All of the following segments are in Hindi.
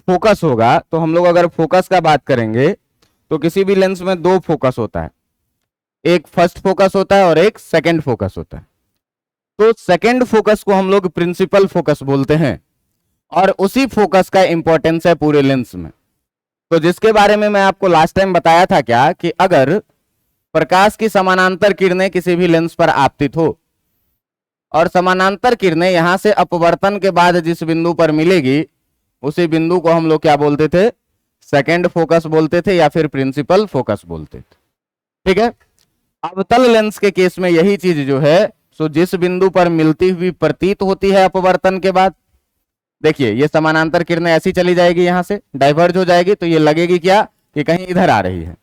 फोकस होगा, तो हम लोग अगर फोकस का बात करेंगे तो किसी भी लेंस में दो फोकस होता है, एक फर्स्ट फोकस होता है और एक सेकंड फोकस होता है। तो सेकंड फोकस को हम लोग प्रिंसिपल फोकस बोलते हैं और उसी फोकस का इंपॉर्टेंस है पूरे लेंस में। तो जिसके बारे में मैं आपको लास्ट टाइम बताया था क्या, कि अगर प्रकाश की समानांतर किरणें किसी भी लेंस पर आपतित हो और समानांतर किरणें यहां से अपवर्तन के बाद जिस बिंदु पर मिलेगी उसी बिंदु को हम लोग क्या बोलते थे, सेकंड फोकस बोलते थे या फिर प्रिंसिपल फोकस बोलते थे। ठीक है। अवतल लेंस के केस में यही चीज जो है सो जिस बिंदु पर मिलती हुई प्रतीत होती है अपवर्तन के बाद, देखिए ये समानांतर किरणें ऐसी चली जाएगी, यहां से डाइवर्ज हो जाएगी, तो ये लगेगी क्या कि कहीं इधर आ रही है।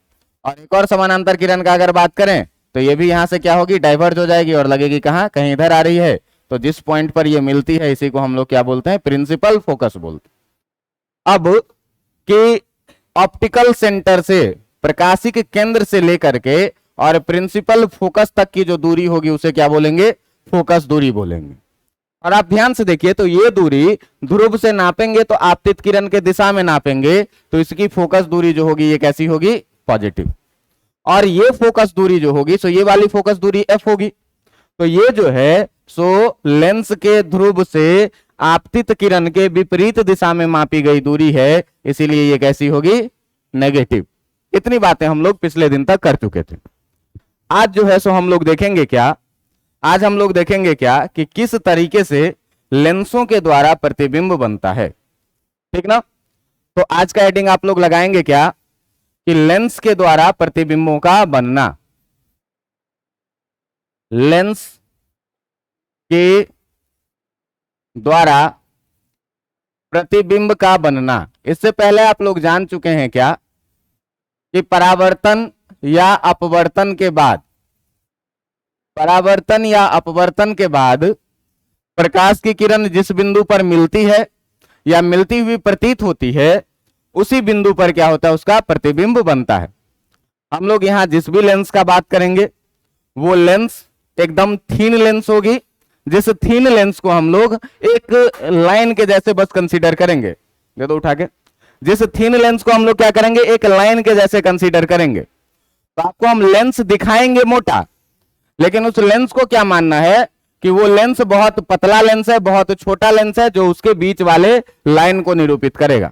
और एक और समानांतर किरण का अगर बात करें तो ये भी यहां से क्या होगी, डाइवर्ज हो जाएगी और लगेगी कहां, कहीं इधर आ रही है। तो जिस पॉइंट पर ये मिलती है इसी को हम लोग क्या बोलते हैं, प्रिंसिपल फोकस बोलते हैं। अब कि ऑप्टिकल सेंटर से, प्रकाशिक केंद्र से लेकर के और प्रिंसिपल फोकस तक की जो दूरी होगी उसे क्या बोलेंगे, फोकस दूरी बोलेंगे। और आप ध्यान से देखिए तो ये दूरी ध्रुव से नापेंगे तो आपतित किरण के दिशा में नापेंगे तो इसकी फोकस दूरी जो होगी ये कैसी होगी, पॉजिटिव। और ये फोकस दूरी जो होगी सो ये वाली फोकस दूरी एफ होगी। तो ये जो है सो लेंस के ध्रुव से आपतित किरण के विपरीत दिशा में मापी गई दूरी है, इसीलिए ये कैसी होगी, नेगेटिव। इतनी बातें हम लोग पिछले दिन तक कर चुके थे। आज जो है सो हम लोग देखेंगे क्या, आज हम लोग देखेंगे क्या कि किस तरीके से लेंसों के द्वारा प्रतिबिंब बनता है। ठीक ना। तो आज का हेडिंग आप लोग लगाएंगे क्या कि लेंस के द्वारा प्रतिबिंबों का बनना, लेंस के द्वारा प्रतिबिंब का बनना। इससे पहले आप लोग जान चुके हैं क्या कि परावर्तन या अपवर्तन के बाद, परावर्तन या अपवर्तन के बाद प्रकाश की किरण जिस बिंदु पर मिलती है या मिलती हुई प्रतीत होती है उसी बिंदु पर क्या होता है, उसका प्रतिबिंब बनता है। हम लोग यहां जिस भी लेंस का बात करेंगे वो लेंस एकदम थीन लेंस होगी, जिस थीन लेंस को हम लोग एक लाइन के जैसे बस कंसीडर करेंगे। दे दो उठा के। जिस थीन लेंस को हम लोग क्या करेंगे, एक लाइन के जैसे कंसीडर करेंगे। तो आपको हम लेंस दिखाएंगे मोटा, लेकिन उस लेंस को क्या मानना है कि वो लेंस बहुत पतला लेंस है, बहुत छोटा लेंस है, जो उसके बीच वाले लाइन को निरूपित करेगा।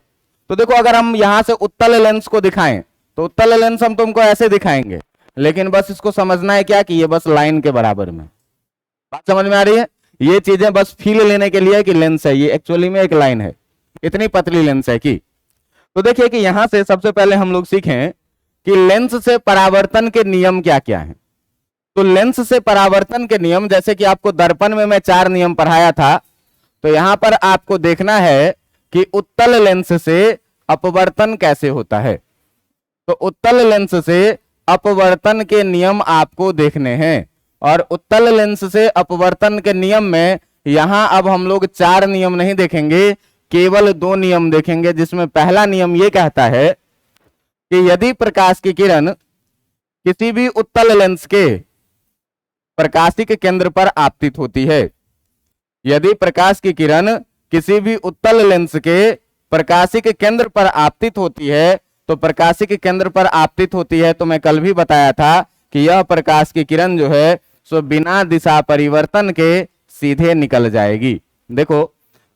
तो देखो अगर हम यहां से उत्तल लेंस को दिखाएं तो उत्तल लेंस हम तुमको ऐसे दिखाएंगे, लेकिन बस इसको समझना है क्या कि ये बस लाइन के बराबर में। बात समझ में आ रही है। ये चीजें बस फील लेने के लिए कि लेंस है, ये एक्चुअली में एक लाइन है, इतनी पतली लेंस है कि। तो देखिए कि यहां से सबसे पहले हम लोग सीखें कि लेंस से परावर्तन के नियम क्या क्या है। तो लेंस से परावर्तन के नियम, जैसे कि आपको दर्पण में मैं 4 नियम पढ़ाया था, तो यहां पर आपको देखना है कि उत्तल लेंस से अपवर्तन कैसे होता है। तो उत्तल लेंस से अपवर्तन के नियम आपको देखने हैं और उत्तल लेंस से अपवर्तन के नियम में यहां अब हम लोग 4 नियम नहीं देखेंगे, केवल 2 नियम देखेंगे, जिसमें पहला नियम यह कहता है कि यदि प्रकाश की किरण किसी भी उत्तल लेंस के प्रकाशिक केंद्र पर आपतित होती है, यदि प्रकाश की किरण किसी भी उत्तल लेंस के प्रकाशिक केंद्र पर आपतित होती है, तो प्रकाशिक केंद्र पर आपतित होती है तो मैं कल भी बताया था कि यह प्रकाश की किरण जो है सो बिना दिशा परिवर्तन के सीधे निकल जाएगी। देखो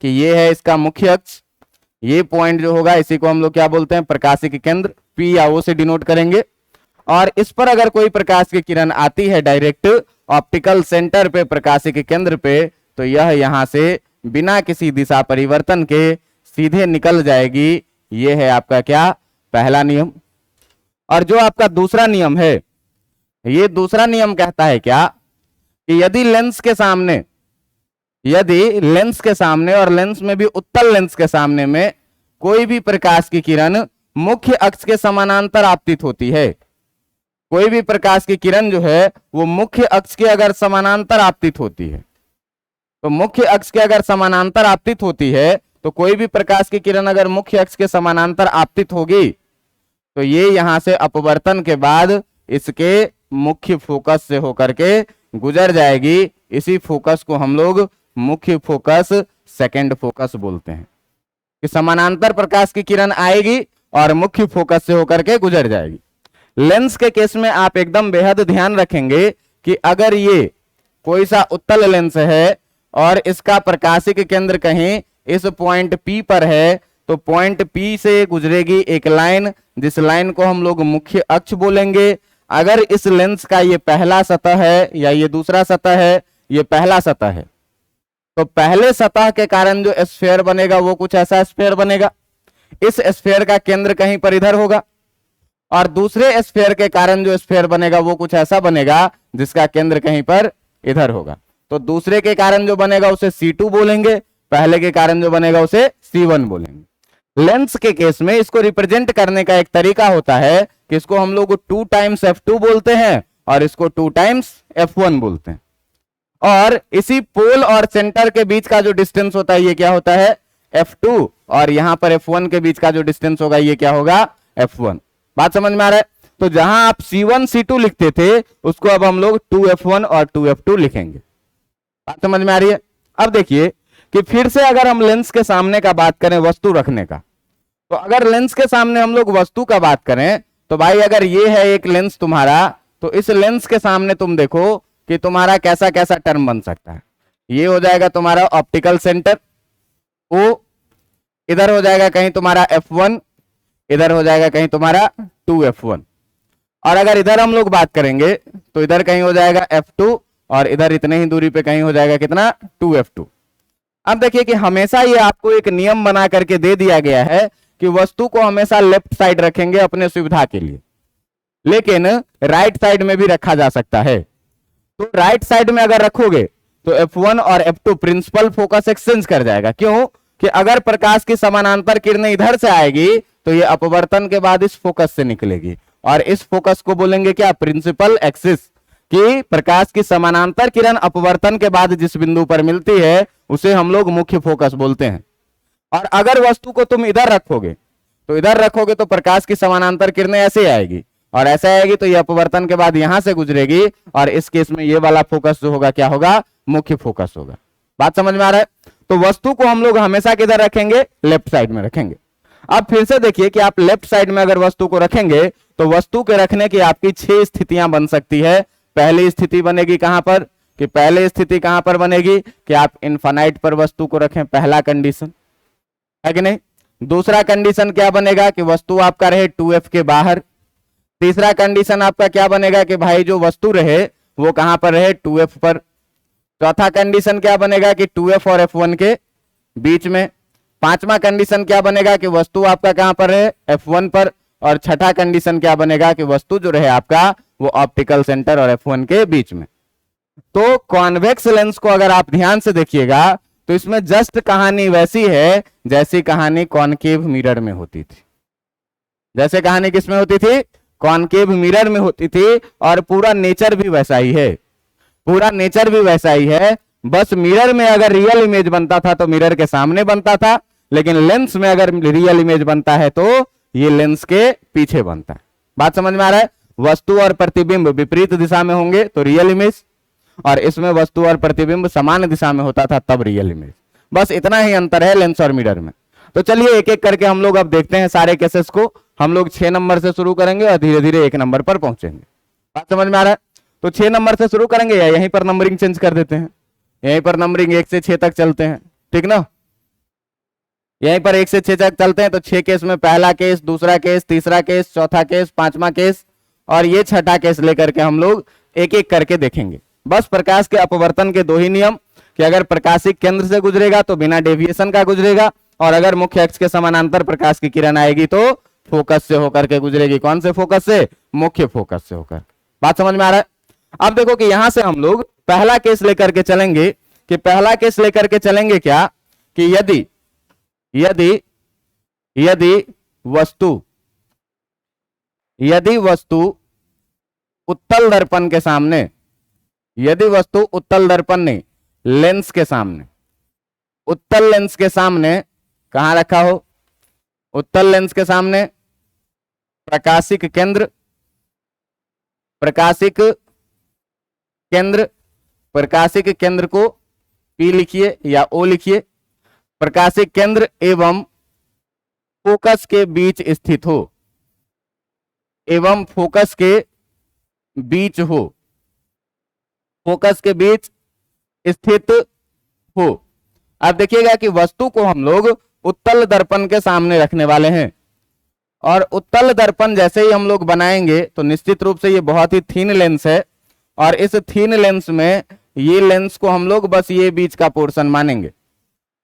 कि ये है इसका मुख्य अक्ष, ये पॉइंट जो होगा इसी को हम लोग क्या बोलते हैं, प्रकाशिक केंद्र, पी या ओ से डिनोट करेंगे। और इस पर अगर कोई प्रकाश की किरण आती है डायरेक्ट ऑप्टिकल सेंटर पे, प्रकाशिक केंद्र पे, तो यह यहां से बिना किसी दिशा परिवर्तन के सीधे निकल जाएगी। यह है आपका क्या, पहला नियम। और जो आपका दूसरा नियम है, ये दूसरा नियम कहता है क्या कि यदि लेंस के सामने, यदि लेंस के सामने और लेंस में भी उत्तल लेंस के सामने में कोई भी प्रकाश की किरण मुख्य अक्ष के समानांतर आपतित होती है, कोई भी प्रकाश की किरण जो है वो मुख्य अक्ष के अगर समानांतर आपतित होती है, तो मुख्य अक्ष के अगर समानांतर आपतित होती है, तो कोई भी प्रकाश की किरण अगर मुख्य अक्ष के समानांतर आपतित होगी तो ये यहां से अपवर्तन के बाद इसके मुख्य फोकस से होकर के गुजर जाएगी। इसी फोकस को हम लोग मुख्य फोकस, सेकंड फोकस बोलते हैं। कि समानांतर प्रकाश की किरण आएगी और मुख्य फोकस से होकर के गुजर जाएगी। लेंस के केस में आप एकदम बेहद ध्यान रखेंगे कि अगर ये कोई सा उत्तल लेंस है और इसका प्रकाशिक केंद्र कहीं इस पॉइंट P पर है, तो पॉइंट P से गुजरेगी एक लाइन, जिस लाइन को हम लोग मुख्य अक्ष बोलेंगे। अगर इस लेंस का ये पहला सतह है या ये दूसरा सतह है, ये पहला सतह है, तो पहले सतह के कारण जो स्फीयर बनेगा वो कुछ ऐसा स्फीयर बनेगा। इस स्फीयर का केंद्र कहीं पर इधर होगा, और दूसरे स्फीयर के कारण जो स्फीयर बनेगा वो कुछ ऐसा बनेगा जिसका केंद्र कहीं पर इधर होगा। तो दूसरे के कारण जो बनेगा उसे C2 बोलेंगे, पहले के कारण जो बनेगा उसे C1 बोलेंगे। लेंस के केस में इसको रिप्रेजेंट करने का एक तरीका होता है कि इसको हम लोग 2 टाइम्स F2 बोलते हैं और इसको 2 टाइम्स F1 बोलते हैं। और इसी पोल और सेंटर के बीच का जो डिस्टेंस होता है ये क्या होता है, F2, और यहां पर F1 के बीच का जो डिस्टेंस होगा ये क्या होगा, F1। बात समझ में आ रहा है? तो जहां आप C1 C2 लिखते थे उसको अब हम लोग 2F1 और 2F2 लिखेंगे। बात समझ में आ रही है? अब देखिए कि फिर से अगर हम लेंस के सामने का बात करें वस्तु रखने का, तो अगर लेंस के सामने हम लोग वस्तु का बात करें तो भाई अगर ये है एक लेंस तुम्हारा, तो इस लेंस के सामने तुम देखो कि तुम्हारा कैसा कैसा टर्म बन सकता है। ये हो जाएगा तुम्हारा ऑप्टिकल सेंटर O, इधर हो जाएगा कहीं तुम्हारा F1, इधर हो जाएगा कहीं तुम्हारा 2F1, और अगर इधर हम लोग बात करेंगे तो इधर कहीं हो जाएगा F2 और इधर इतने ही दूरी पे कहीं हो जाएगा कितना, 2F2। अब देखिए कि हमेशा ये आपको एक नियम बना करके दे दिया गया है कि वस्तु को हमेशा लेफ्ट साइड रखेंगे अपने सुविधा के लिए, लेकिन राइट साइड में भी रखा जा सकता है। तो राइट साइड में अगर रखोगे तो F1 और F2 प्रिंसिपल फोकस एक्सचेंज कर जाएगा। क्यों? कि अगर प्रकाश की समानांतर किरणें इधर से आएगी तो ये अपवर्तन के बाद इस फोकस से निकलेगी, और इस फोकस को बोलेंगे क्या, प्रिंसिपल एक्सिस। कि प्रकाश की समानांतर किरण अपवर्तन के बाद जिस बिंदु पर मिलती है उसे हम लोग मुख्य फोकस बोलते हैं। और अगर वस्तु को तुम इधर रखोगे तो इधर रखोगे तो प्रकाश की समानांतर किरणें ऐसे आएगी, और ऐसे आएगी तो ये अपवर्तन के बाद यहां से गुजरेगी, और इस केस में ये वाला फोकस जो होगा क्या होगा, मुख्य फोकस होगा। बात समझ में आ रहा है? तो वस्तु को हम लोग हमेशा किधर रखेंगे, लेफ्ट साइड में रखेंगे। अब फिर से देखिए कि आप लेफ्ट साइड में अगर वस्तु को रखेंगे तो वस्तु के रखने की आपकी 6 स्थितियां बन सकती है। पहली स्थिति बनेगी कहां पर, कि पहली स्थिति कहां पर बनेगी कि आप इनफाइनाइट पर वस्तु को रखें, पहला कंडीशन है कि नहीं। दूसरा कंडीशन क्या बनेगा कि वस्तु आपका रहे 2F के बाहर। तीसरा कंडीशन आपका क्या बनेगा कि भाई जो वस्तु रहे वो कहां पर रहे, 2F पर। चौथा कंडीशन क्या बनेगा कि 2F और F1 के बीच में। पांचवा कंडीशन क्या बनेगा कि वस्तु आपका कहां पर है, F1 पर। और छठा कंडीशन क्या बनेगा कि वस्तु जो रहे आपका वो ऑप्टिकल सेंटर और F1 के बीच में। तो कॉन्वेक्स लेंस को अगर आप ध्यान से देखिएगा तो इसमें जस्ट कहानी वैसी है जैसी कहानी कॉनकेव मिरर में होती थी। जैसे कहानी किसमें होती थी, कॉनकेव मिरर में होती थी, और पूरा नेचर भी वैसा ही है। पूरा नेचर भी वैसा ही है, बस मिरर में अगर रियल इमेज बनता था तो मिरर के सामने बनता था, लेकिन लेंस में अगर रियल इमेज बनता है तो ये लेंस के पीछे बनता है। बात समझ में आ रहा है? वस्तु और प्रतिबिंब विपरीत दिशा में होंगे तो रियल इमेज, और इसमें वस्तु और प्रतिबिंब समान दिशा में होता था तब रियल इमेज। बस इतना ही अंतर है लेंस और मिरर में। तो चलिए एक एक करके हम लोग अब देखते हैं सारे केसेस को। हम लोग 6 नंबर से शुरू करेंगे और धीरे धीरे 1 नंबर पर पहुंचेंगे। बात समझ में आ रहा है? तो 6 नंबर से शुरू करेंगे या यहीं पर नंबरिंग चेंज कर देते हैं, यहीं पर नंबरिंग 1 से 6 तक चलते हैं, ठीक ना। यहीं पर 1 से 6 तक चलते हैं। तो 6 केस में पहला केस, दूसरा केस, तीसरा केस, चौथा केस, पांचवा केस और ये छठा केस लेकर के हम लोग एक एक करके देखेंगे। बस प्रकाश के अपवर्तन के 2 ही नियम कि अगर प्रकाशिक केंद्र से गुजरेगा तो बिना डेविएशन का गुजरेगा, और अगर मुख्य अक्ष के समानांतर प्रकाश की किरण आएगी तो फोकस से होकर के गुजरेगी। कौन से फोकस से, मुख्य फोकस से होकर। बात समझ में आ रहा है? अब देखो कि यहां से हम लोग पहला केस लेकर के चलेंगे कि पहला केस लेकर के चलेंगे क्या कि यदि यदि यदि वस्तु उत्तल दर्पण के सामने, यदि वस्तु उत्तल दर्पण नहीं, लेंस के सामने, उत्तल लेंस के सामने कहां रखा हो, उत्तल लेंस के सामने प्रकाशिक केंद्र, प्रकाशिक केंद्र को P लिखिए या O लिखिए, प्रकाशिक केंद्र एवं फोकस के बीच स्थित हो, एवं फोकस के बीच हो, फोकस के बीच स्थित हो। अब देखिएगा कि वस्तु को हम लोग उत्तल दर्पण के सामने रखने वाले हैं, और उत्तल दर्पण जैसे ही हम लोग बनाएंगे तो निश्चित रूप से ये बहुत ही थीन लेंस है, और इस थीन लेंस में ये लेंस को हम लोग बस ये बीच का पोर्शन मानेंगे।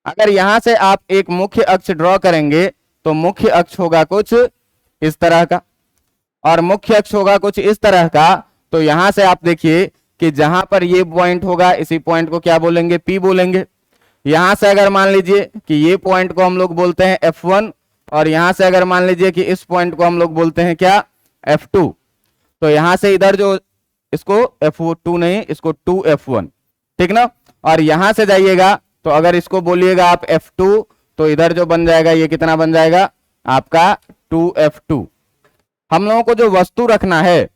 अगर यहां से आप एक मुख्य अक्ष ड्रॉ करेंगे तो मुख्य अक्ष होगा कुछ इस तरह का, और मुख्य अक्ष होगा कुछ इस तरह का। तो यहां से आप देखिए कि जहां पर ये पॉइंट होगा, इसी पॉइंट को क्या बोलेंगे, P बोलेंगे। यहां से अगर मान लीजिए कि ये पॉइंट को हम लोग बोलते हैं F1, और यहां से अगर मान लीजिए कि इस पॉइंट को हम लोग बोलते हैं क्या, F2, तो यहां से इधर जो इसको F2 नहीं, इसको 2F1, ठीक ना। और यहां से जाइएगा तो अगर इसको बोलिएगा आप F2, तो इधर जो बन जाएगा ये कितना बन जाएगा आपका 2F2। हम लोगों को जो वस्तु रखना है,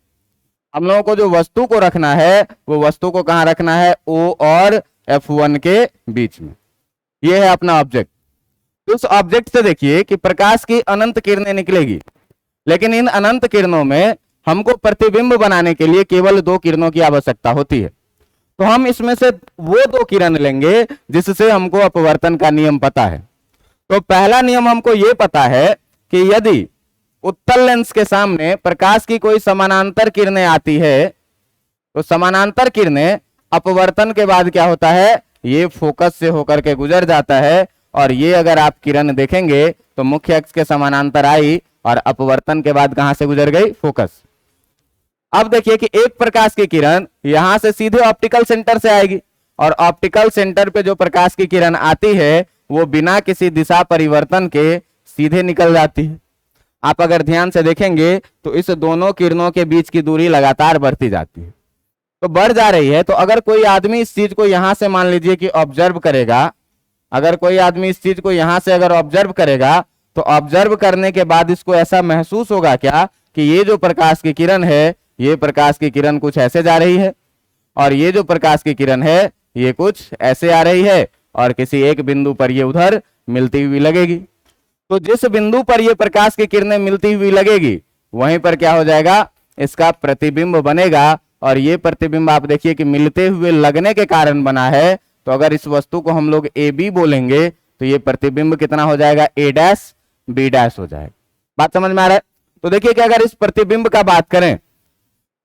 हम लोगों को जो वस्तु को रखना है, वो वस्तु को कहां रखना है, O और F1 के बीच में। ये है अपना ऑब्जेक्ट। उस ऑब्जेक्ट से देखिए कि प्रकाश की अनंत किरणें निकलेगी, लेकिन इन अनंत किरणों में हमको प्रतिबिंब बनाने के लिए केवल 2 किरणों की आवश्यकता होती है। तो हम इसमें से वो 2 किरण लेंगे जिससे हमको अपवर्तन का नियम पता है। तो पहला नियम हमको ये पता है कि यदि उत्तल लेंस के सामने प्रकाश की कोई समानांतर किरणें आती है, तो समानांतर किरणें अपवर्तन के बाद क्या होता है, ये फोकस से होकर के गुजर जाता है, और ये अगर आप किरण देखेंगे तो मुख्य अक्ष के समानांतर आई और अपवर्तन के बाद कहां से गुजर गई, फोकस। अब देखिए कि एक प्रकाश की किरण यहां से सीधे ऑप्टिकल सेंटर से आएगी, और ऑप्टिकल सेंटर पे जो प्रकाश की किरण आती है वो बिना किसी दिशा परिवर्तन के सीधे निकल जाती है। आप अगर ध्यान से देखेंगे तो इस दोनों किरणों के बीच की दूरी लगातार बढ़ती जाती है, तो बढ़ जा रही है। तो अगर कोई आदमी इस चीज को यहां से मान लीजिए कि ऑब्जर्व करेगा, अगर कोई आदमी इस चीज को यहां से अगर ऑब्जर्व करेगा, तो ऑब्जर्व करने के बाद इसको ऐसा महसूस होगा क्या कि ये जो प्रकाश की किरण है, ये प्रकाश की किरण कुछ ऐसे जा रही है, और ये जो प्रकाश की किरण है ये कुछ ऐसे आ रही है, और किसी एक बिंदु पर ये उधर मिलती हुई लगेगी। तो जिस बिंदु पर ये प्रकाश की किरणें मिलती हुई लगेगी, वहीं पर क्या हो जाएगा, इसका प्रतिबिंब बनेगा। और ये प्रतिबिंब आप देखिए कि मिलते हुए लगने के कारण बना है। तो अगर इस वस्तु को हम लोग AB बोलेंगे तो ये प्रतिबिंब कितना हो जाएगा, A', B' हो जाएगा। बात समझ में आ रहा है। तो देखिए कि अगर इस प्रतिबिंब का बात करें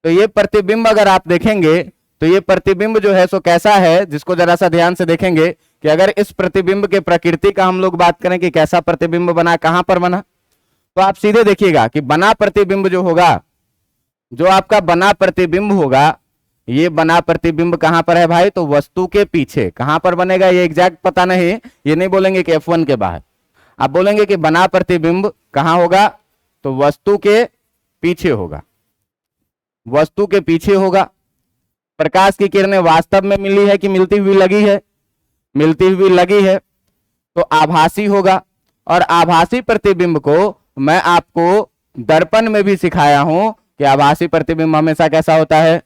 तो ये प्रतिबिंब अगर आप देखेंगे तो ये प्रतिबिंब जो है सो कैसा है, जिसको जरा सा ध्यान से देखेंगे कि अगर इस प्रतिबिंब के प्रकृति का हम लोग बात करें कि कैसा प्रतिबिंब बना, कहां पर बना, तो आप सीधे देखिएगा कि बना प्रतिबिंब जो होगा, जो आपका बना प्रतिबिंब होगा, ये बना प्रतिबिंब कहां पर है भाई, तो वस्तु के पीछे। कहां पर बनेगा ये एग्जैक्ट पता नहीं, ये नहीं बोलेंगे कि F1 के बाहर, आप बोलेंगे कि बना प्रतिबिंब कहां होगा, तो वस्तु के पीछे होगा, वस्तु के पीछे होगा। प्रकाश की किरणें वास्तव में मिली है कि मिलती हुई लगी है, मिलती हुई लगी है, तो आभासी होगा। और आभासी प्रतिबिंब को मैं आपको दर्पण में भी सिखाया हूं कि आभासी प्रतिबिंब हमेशा कैसा होता है,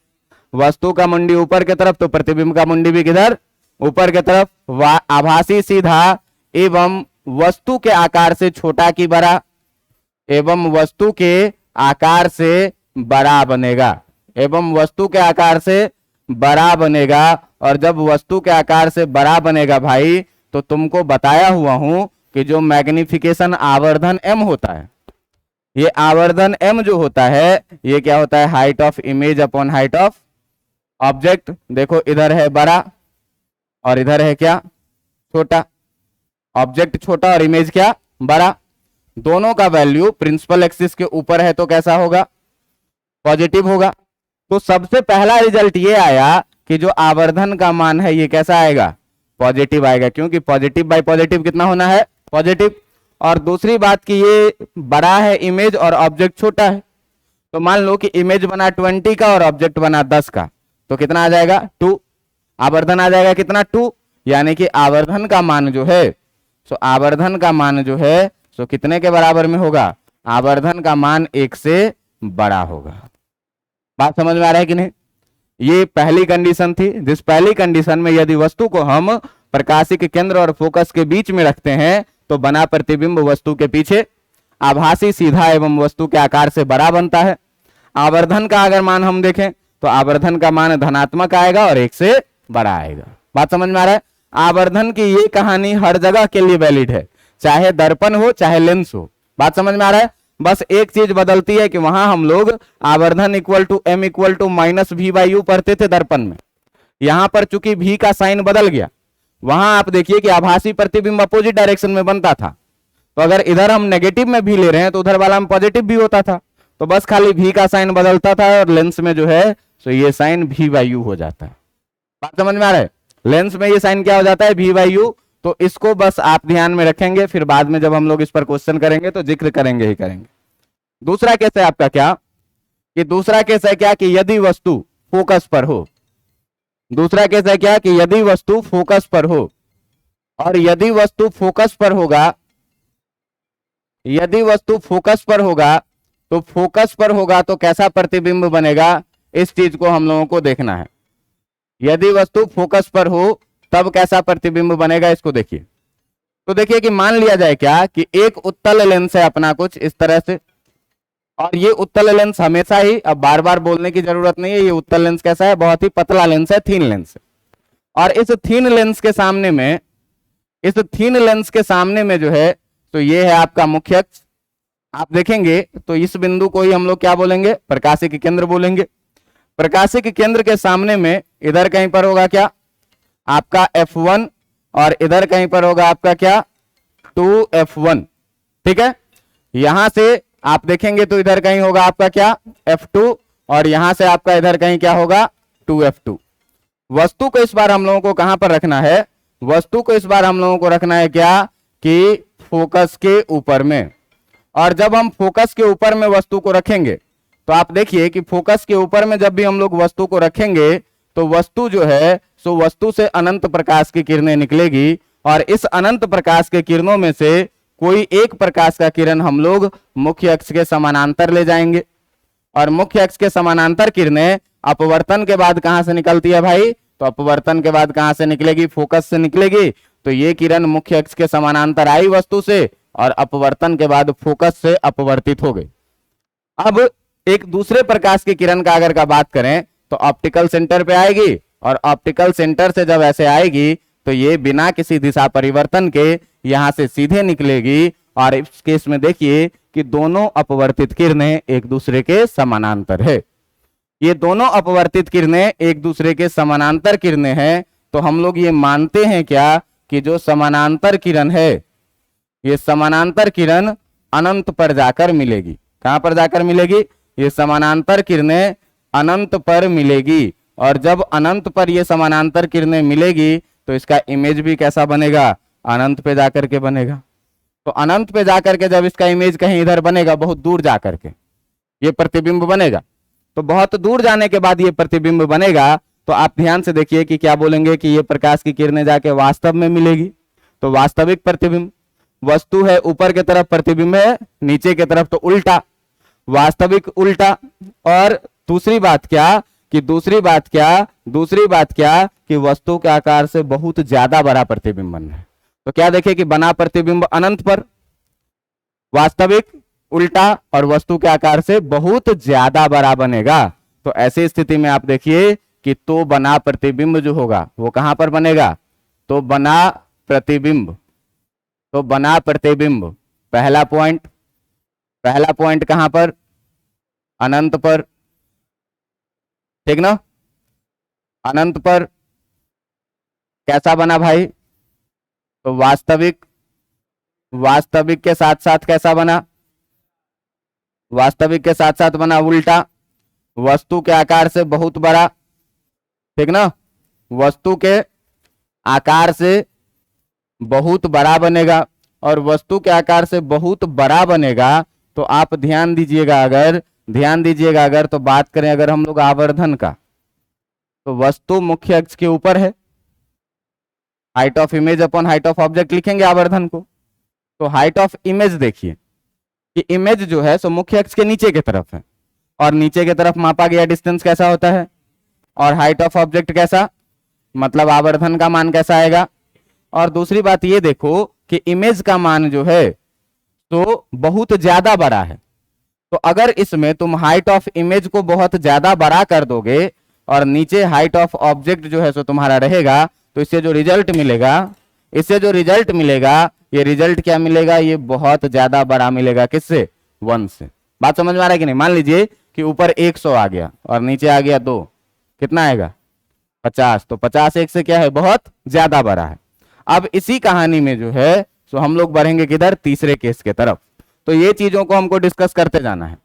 वस्तु का मुंडी ऊपर की तरफ, तो प्रतिबिंब का मुंडी भी किधर, ऊपर की तरफ। आभासी सीधा एवं वस्तु के आकार से छोटा की बड़ा, एवं वस्तु के आकार से बड़ा बनेगा, एवं वस्तु के आकार से बड़ा बनेगा। और जब वस्तु के आकार से बड़ा बनेगा भाई, तो तुमको बताया हुआ हूं कि जो मैग्निफिकेशन आवर्धन M होता है, ये आवर्धन M जो होता है, ये क्या होता है, height of image upon height of object. देखो इधर है बड़ा और इधर है क्या, छोटा। ऑब्जेक्ट छोटा और इमेज क्या, बड़ा। दोनों का वैल्यू प्रिंसिपल एक्सिस के ऊपर है तो कैसा होगा, पॉजिटिव होगा। तो सबसे पहला रिजल्ट ये आया कि जो आवर्धन का मान है ये कैसा आएगा, पॉजिटिव आएगा, क्योंकि पॉजिटिव बाय पॉजिटिव कितना होना है, पॉजिटिव। और दूसरी बात कि ये बड़ा है इमेज और ऑब्जेक्ट छोटा है, तो मान लो कि इमेज बना 20 का और ऑब्जेक्ट बना 10 का, तो कितना आ जाएगा, 2। आवर्धन आ जाएगा कितना, 2। यानी कि आवर्धन का मान जो है, सो आवर्धन का मान जो है सो कितने के बराबर में होगा, आवर्धन का मान 1 से बड़ा होगा। बात समझ में आ रहा है कि नहीं। ये पहली कंडीशन थी, जिस पहली कंडीशन में यदि वस्तु को हम प्रकाशिक केंद्र और फोकस के बीच में रखते हैं तो बना प्रतिबिंब वस्तु के पीछे आभासी सीधा एवं वस्तु के आकार से बड़ा बनता है। आवर्धन का अगर मान हम देखें तो आवर्धन का मान धनात्मक आएगा और 1 से बड़ा आएगा। बात समझ में आ रहा है? आवर्धन की ये कहानी हर जगह के लिए वैलिड है, चाहे दर्पण हो चाहे लेंस हो। बात समझ में आ रहा है? बस एक चीज बदलती है कि वहां हम लोग आवर्धन equal to m equal to minus V by U पढ़ते थे दर्पण में। यहां पर चूंकि v का साइन बदल गया, वहां आप देखिए कि आभासी प्रतिबिंब अपोजिट डायरेक्शन में बनता था, तो अगर इधर हम नेगेटिव में भी ले रहे हैं तो उधर वाला में पॉजिटिव भी होता था। तो बस खाली v का साइन बदलता था और लेंस में जो है तो ये साइन v बाई यू हो जाता है। बात समझ में आ रहा है? लेंस में ये साइन क्या हो जाता है? v by you. तो इसको बस आप ध्यान में रखेंगे, फिर बाद में जब हम लोग इस पर क्वेश्चन करेंगे तो जिक्र करेंगे ही करेंगे। दूसरा केस है आपका क्या कि दूसरा केस है क्या कि यदि वस्तु फोकस पर हो। दूसरा केस है क्या कि यदि वस्तु फोकस पर हो, और यदि वस्तु फोकस पर होगा, यदि वस्तु फोकस पर होगा तो फोकस पर होगा तो कैसा प्रतिबिंब बनेगा, इस चीज को हम लोगों को देखना है। यदि वस्तु फोकस पर हो तब कैसा प्रतिबिंब बनेगा, इसको देखिए। तो देखिए कि मान लिया जाए क्या कि एक उत्तल लेंस है अपना कुछ इस तरह से, और ये उत्तल लेंस हमेशा ही, अब बार बार बोलने की जरूरत नहीं है, ये उत्तल लेंस कैसा है? बहुत ही पतला लेंस है, थीन लेंस है। और इस थीन लेंस के सामने में, इस थीन लेंस के सामने में जो है तो ये है आपका मुख्य अक्ष। आप देखेंगे तो इस बिंदु को ही हम लोग क्या बोलेंगे? प्रकाशिक केंद्र बोलेंगे। प्रकाशिक केंद्र के सामने में इधर कहीं पर होगा क्या? आपका F1, और इधर कहीं पर होगा आपका क्या? 2F1। ठीक है, यहां से आप देखेंगे तो इधर कहीं होगा आपका क्या? F2, और यहां से आपका इधर कहीं क्या होगा? 2F2। वस्तु को इस बार हम लोगों को कहां पर रखना है? वस्तु को इस बार हम लोगों को रखना है क्या कि फोकस के ऊपर में। और जब हम फोकस के ऊपर में वस्तु को रखेंगे तो आप देखिए कि फोकस के ऊपर में जब भी हम लोग वस्तु को रखेंगे तो वस्तु जो है सो वस्तु से अनंत प्रकाश की किरणें निकलेगी, और इस अनंत प्रकाश के किरणों में से कोई एक प्रकाश का किरण हम लोग मुख्य अक्ष के समानांतर ले जाएंगे, और मुख्य अक्ष के समानांतर किरणें अपवर्तन के बाद कहां से निकलती है भाई? तो अपवर्तन के बाद कहां से निकलेगी? फोकस से निकलेगी। तो ये किरण मुख्य अक्ष के समानांतर आई वस्तु से, और अपवर्तन के बाद फोकस से अपवर्तित हो गई। अब एक दूसरे प्रकाश की किरण का अगर का बात करें तो ऑप्टिकल सेंटर पे आएगी, और ऑप्टिकल सेंटर से जब ऐसे आएगी तो ये बिना किसी दिशा परिवर्तन के यहां से सीधे निकलेगी, और इस केस में देखिए कि दोनों अपवर्तित किरणें एक दूसरे के समानांतर है। ये दोनों अपवर्तित किरणें एक दूसरे के समानांतर किरणें हैं, तो हम लोग ये मानते हैं क्या कि जो समानांतर किरण है, ये समानांतर किरण अनंत पर जाकर मिलेगी। कहां पर जाकर मिलेगी? ये समानांतर किरणें अनंत पर मिलेगी, और जब अनंत पर ये समानांतर किरणें मिलेगी तो इसका इमेज भी कैसा बनेगा? अनंत पे जाकर के बनेगा। तो अनंत पे जाकर के जब इसका इमेज कहीं इधर बनेगा, बहुत दूर जाकर के ये प्रतिबिंब बनेगा, तो बहुत दूर जाने के बाद ये प्रतिबिंब बनेगा, तो आप ध्यान से देखिए कि क्या बोलेंगे कि ये प्रकाश की किरणें जाके वास्तव में मिलेगी। तो वास्तविक प्रतिबिंब, वस्तु है ऊपर की तरफ, प्रतिबिंब है नीचे की तरफ, तो उल्टा, वास्तविक उल्टा। और दूसरी बात क्या कि वस्तु के आकार से बहुत ज्यादा बड़ा प्रतिबिंब बन रहा है। तो क्या देखें कि बना प्रतिबिंब अनंत पर, वास्तविक उल्टा, और वस्तु के आकार से बहुत ज्यादा बड़ा बनेगा। तो ऐसी स्थिति में आप देखिए कि तो बना प्रतिबिंब जो होगा वो कहां पर बनेगा? तो बना प्रतिबिंब, पहला पॉइंट कहां पर? अनंत पर, ठीक ना? अनंत पर कैसा बना भाई? तो वास्तविक के साथ साथ कैसा बना? वास्तविक के साथ साथ बना उल्टा, वस्तु के आकार से बहुत बड़ा, ठीक ना? वस्तु के आकार से बहुत बड़ा बनेगा, और वस्तु के आकार से बहुत बड़ा बनेगा तो आप ध्यान दीजिएगा अगर तो बात करें अगर हम लोग आवर्धन का, तो वस्तु मुख्य अक्ष के ऊपर है, height of image upon height of object लिखेंगे आवर्धन को। तो हाइट ऑफ इमेज देखिए कि इमेज जो है सो मुख्य अक्ष के नीचे की तरफ है, और नीचे की तरफ मापा गया डिस्टेंस कैसा होता है, और हाइट ऑफ ऑब्जेक्ट कैसा, मतलब आवर्धन का मान कैसा आएगा। और दूसरी बात ये देखो कि इमेज का मान जो है तो बहुत ज्यादा बड़ा है। तो अगर इसमें तुम हाइट ऑफ इमेज को बहुत ज्यादा बड़ा कर दोगे और नीचे हाइट ऑफ ऑब्जेक्ट जो है सो तुम्हारा रहेगा, तो इससे जो रिजल्ट मिलेगा, ये रिजल्ट क्या मिलेगा, ये बहुत ज्यादा बड़ा मिलेगा। किससे? 1 से। बात समझ में आ रहा है कि नहीं? मान लीजिए कि ऊपर 100 आ गया और नीचे आ गया 2, कितना आएगा? 50। तो 50 1 से क्या है? बहुत ज्यादा बड़ा है। अब इसी कहानी में जो है सो हम लोग बढ़ेंगे किधर? तीसरे केस के तरफ। तो ये चीजों को हमको डिस्कस करते जाना है।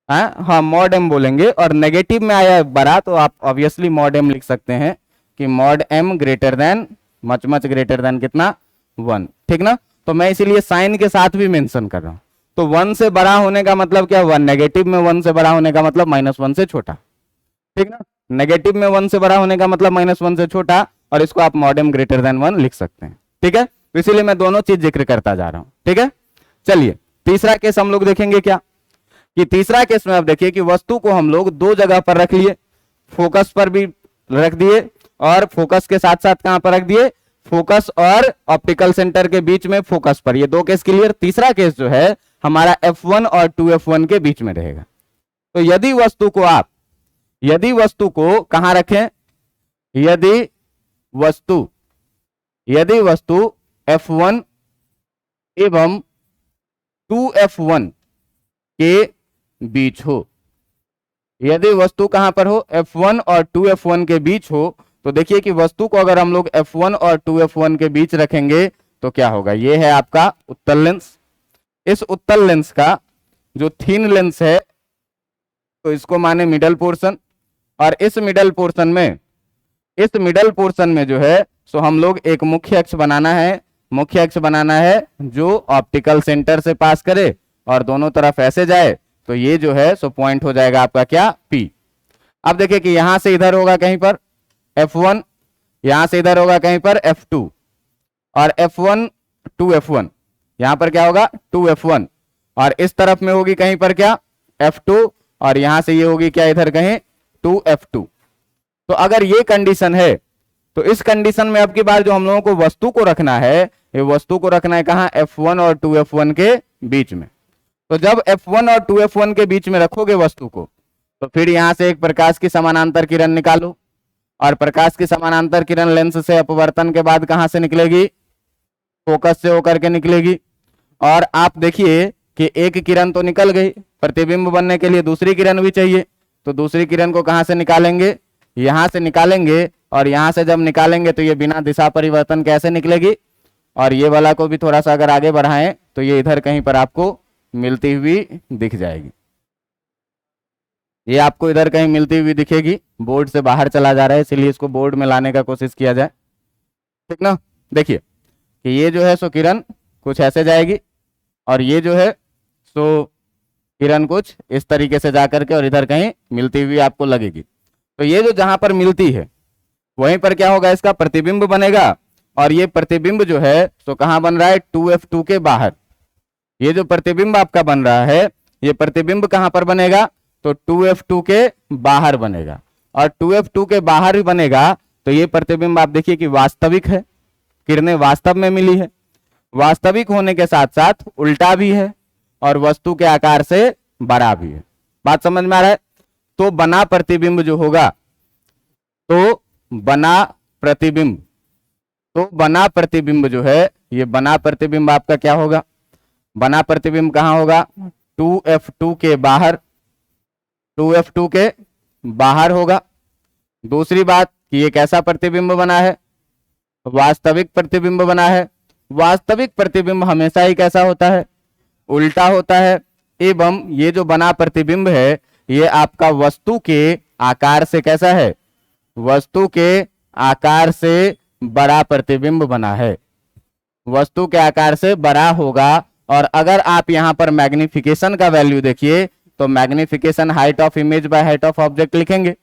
हाँ, मॉड एम बोलेंगे, और नेगेटिव में आया है बड़ा, तो आप ऑब्वियसली मॉड एम लिख सकते हैं कि mod M greater than, much much greater than कितना? 1। ठीक ना? तो मैं इसीलिए साइन के साथ भी मेंशन कर रहा हूं। तो 1 से बड़ा होने का मतलब क्या हुआ? नेगेटिव में 1 से बड़ा होने का मतलब -1 से छोटा। ठीक ना? नेगेटिव में 1 से बड़ा होने का मतलब -1 से छोटा, और इसको आप मॉड एम ग्रेटर देन 1 लिख सकते हैं। ठीक है? तो इसीलिए मैं दोनों चीज जिक्र करता जा रहा हूं। ठीक है, चलिए तीसरा केस हम लोग देखेंगे क्या, कि तीसरा केस में आप देखिए कि वस्तु को हम लोग 2 जगह पर रख लिए, फोकस पर भी रख दिए और फोकस के साथ साथ कहां पर रख दिए? फोकस और ऑप्टिकल सेंटर के बीच में फोकस पर। ये 2 केस क्लियर। तीसरा केस जो है हमारा F1 और 2F1 के बीच में रहेगा। तो यदि वस्तु को कहां रखें? यदि वस्तु F1 एवं 2F1 के बीच हो, यदि वस्तु कहां पर हो? F1 और 2F1 के बीच हो, तो देखिए कि वस्तु को अगर हम लोग F1 और 2F1 के बीच रखेंगे तो क्या होगा? ये है आपका उत्तल लेंस। इस उत्तल लेंस का जो थीन लेंस है तो इसको माने मिडल पोर्शन, और इस मिडल पोर्शन में जो है सो हम लोग एक मुख्य अक्ष बनाना है जो ऑप्टिकल सेंटर से पास करे और दोनों तरफ ऐसे जाए। तो ये जो है सो पॉइंट हो जाएगा आपका क्या? P। अब देखिए कि यहां से इधर होगा कहीं पर F1, यहां से इधर होगा कहीं पर F2, और F1 2F1, यहां पर क्या होगा? 2F1, और इस तरफ में होगी कहीं पर क्या? F2, और यहां से ये होगी क्या? इधर कहीं 2F2। तो अगर ये कंडीशन है, तो इस कंडीशन में अब की बार जो हम लोगों को वस्तु को रखना है, ये वस्तु को रखना है कहां? F1 और 2F1 के बीच में। तो जब F1 और 2F1 के बीच में रखोगे वस्तु को, तो फिर यहां से एक प्रकाश की समानांतर किरण निकालो, और प्रकाश की समानांतर किरण लेंस से अपवर्तन के बाद कहां से निकलेगी? फोकस से होकर के निकलेगी। और आप देखिए कि एक किरण तो निकल गई, प्रतिबिंब बनने के लिए दूसरी किरण भी चाहिए। तो दूसरी किरण को कहां से निकालेंगे? यहां से निकालेंगे, और यहां से जब निकालेंगे तो ये बिना दिशा परिवर्तन कैसे निकलेगी? और ये वाला को भी थोड़ा सा अगर आगे बढ़ाएं तो ये इधर कहीं पर आपको मिलती हुई दिख जाएगी। ये आपको इधर कहीं मिलती हुई दिखेगी। बोर्ड से बाहर चला जा रहा है, इसलिए इसको बोर्ड में लाने का कोशिश किया जाए। ठीक ना? देखिए कि ये जो है सो किरण कुछ ऐसे जाएगी, और ये जो है सो किरण कुछ इस तरीके से जाकर के और इधर कहीं मिलती हुई आपको लगेगी। तो ये जो जहां पर मिलती है वहीं पर क्या होगा? इसका प्रतिबिंब बनेगा, और ये प्रतिबिंब जो है सो कहां बन रहा है? 2F2 के बाहर। ये जो प्रतिबिंब आपका बन रहा है, ये प्रतिबिंब कहां पर बनेगा? तो 2F2 के बाहर बनेगा, और 2F2 के बाहर ही बनेगा। तो ये प्रतिबिंब आप देखिए कि वास्तविक है, किरणें वास्तव में मिली है। वास्तविक होने के साथ साथ उल्टा भी है, और वस्तु के आकार से बड़ा भी है। बात समझ में आ रहा है? तो बना प्रतिबिंब जो होगा, तो बना प्रतिबिंब जो है, ये बना प्रतिबिंब आपका क्या होगा? बना प्रतिबिंब कहां होगा? 2F2 के बाहर, 2F2 के बाहर होगा। दूसरी बात कि ये कैसा प्रतिबिंब बना है? वास्तविक प्रतिबिंब बना है। वास्तविक प्रतिबिंब हमेशा ही कैसा होता है? उल्टा होता है। एवं ये जो बना प्रतिबिंब है, ये आपका वस्तु के आकार से कैसा है? वस्तु के आकार से बड़ा प्रतिबिंब बना है। वस्तु के आकार से बड़ा होगा। और अगर आप यहां पर मैग्निफिकेशन का वैल्यू देखिए, तो magnification height of image by height of object लिखेंगे।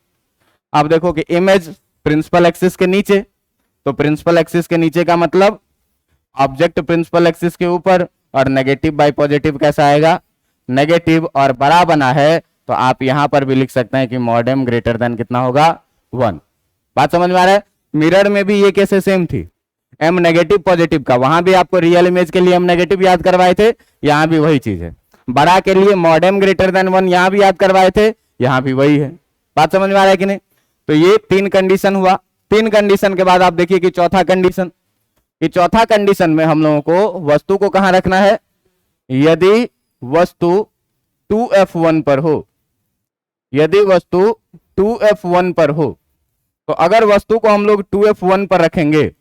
आप देखो कि इमेज प्रिंसिपल एक्सिस के नीचे, तो प्रिंसिपल एक्सिस के नीचे का मतलब ऑब्जेक्ट प्रिंसिपल एक्सिस के ऊपर, और नेगेटिव बाय पॉजिटिव कैसा आएगा? नेगेटिव। और बड़ा बना है तो आप यहां पर भी लिख सकते हैं कि मॉड एम ग्रेटर देन कितना होगा? 1। बात समझ में आ रहा है? मिरर में भी ये कैसे सेम थी। एम नेगेटिव पॉजिटिव का, वहां भी आपको रियल इमेज के लिए एम नेगेटिव याद करवाए थे, यहां भी वही चीज है। बड़ा के लिए मॉड एम ग्रेटर देन 1 यहां भी याद करवाए थे, यहां भी वही है। बात समझ में आ रहा है कि नहीं? तो ये 3 कंडीशन हुआ। 3 कंडीशन के बाद आप देखिए कि चौथा कंडीशन, कि चौथा कंडीशन में हम लोगों को वस्तु को कहां रखना है, यदि वस्तु 2f1 पर हो, यदि वस्तु 2f1 पर हो, तो अगर वस्तु को हम लोग 2f1 पर रखेंगे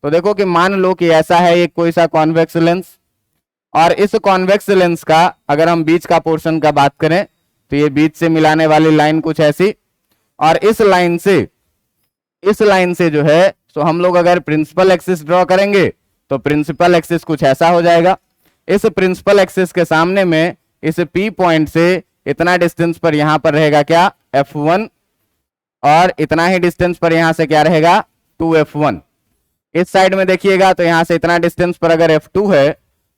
तो देखो कि मान लो कि ऐसा है एक कोई सा कॉन्वेक्स लेंस, और इस कॉन्वेक्स लेंस का अगर हम बीच का पोर्शन का बात करें तो ये बीच से मिलाने वाली लाइन कुछ ऐसी, और इस लाइन से जो है तो हम लोग अगर प्रिंसिपल एक्सिस ड्रॉ करेंगे तो प्रिंसिपल एक्सिस कुछ ऐसा हो जाएगा। इस प्रिंसिपल एक्सिस के सामने में इस P पॉइंट से इतना डिस्टेंस पर यहां पर रहेगा क्या, F1, और इतना ही डिस्टेंस पर यहां से क्या रहेगा, 2f1। इस साइड में देखिएगा तो यहां से इतना डिस्टेंस पर अगर f2 है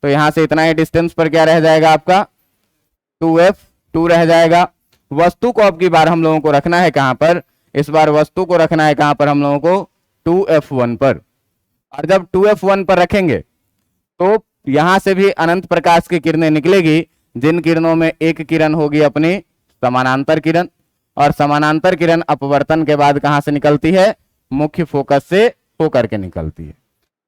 तो यहां से इतना ही डिस्टेंस पर क्या रह जाएगा आपका, 2f2 रह जाएगा। वस्तु को अब की बार हम लोगों को रखना है कहां पर, इस बार वस्तु को रखना है कहां पर हम लोगों को, 2f1 पर। और जब 2f1 पर रखेंगे तो यहां से भी अनंत प्रकाश की किरणें निकलेगी, जिन किरणों में एक किरण होगी अपनी समानांतर किरण, और समानांतर किरण अपवर्तन के बाद कहां से निकलती है, मुख्य फोकस से होकर के निकलती है।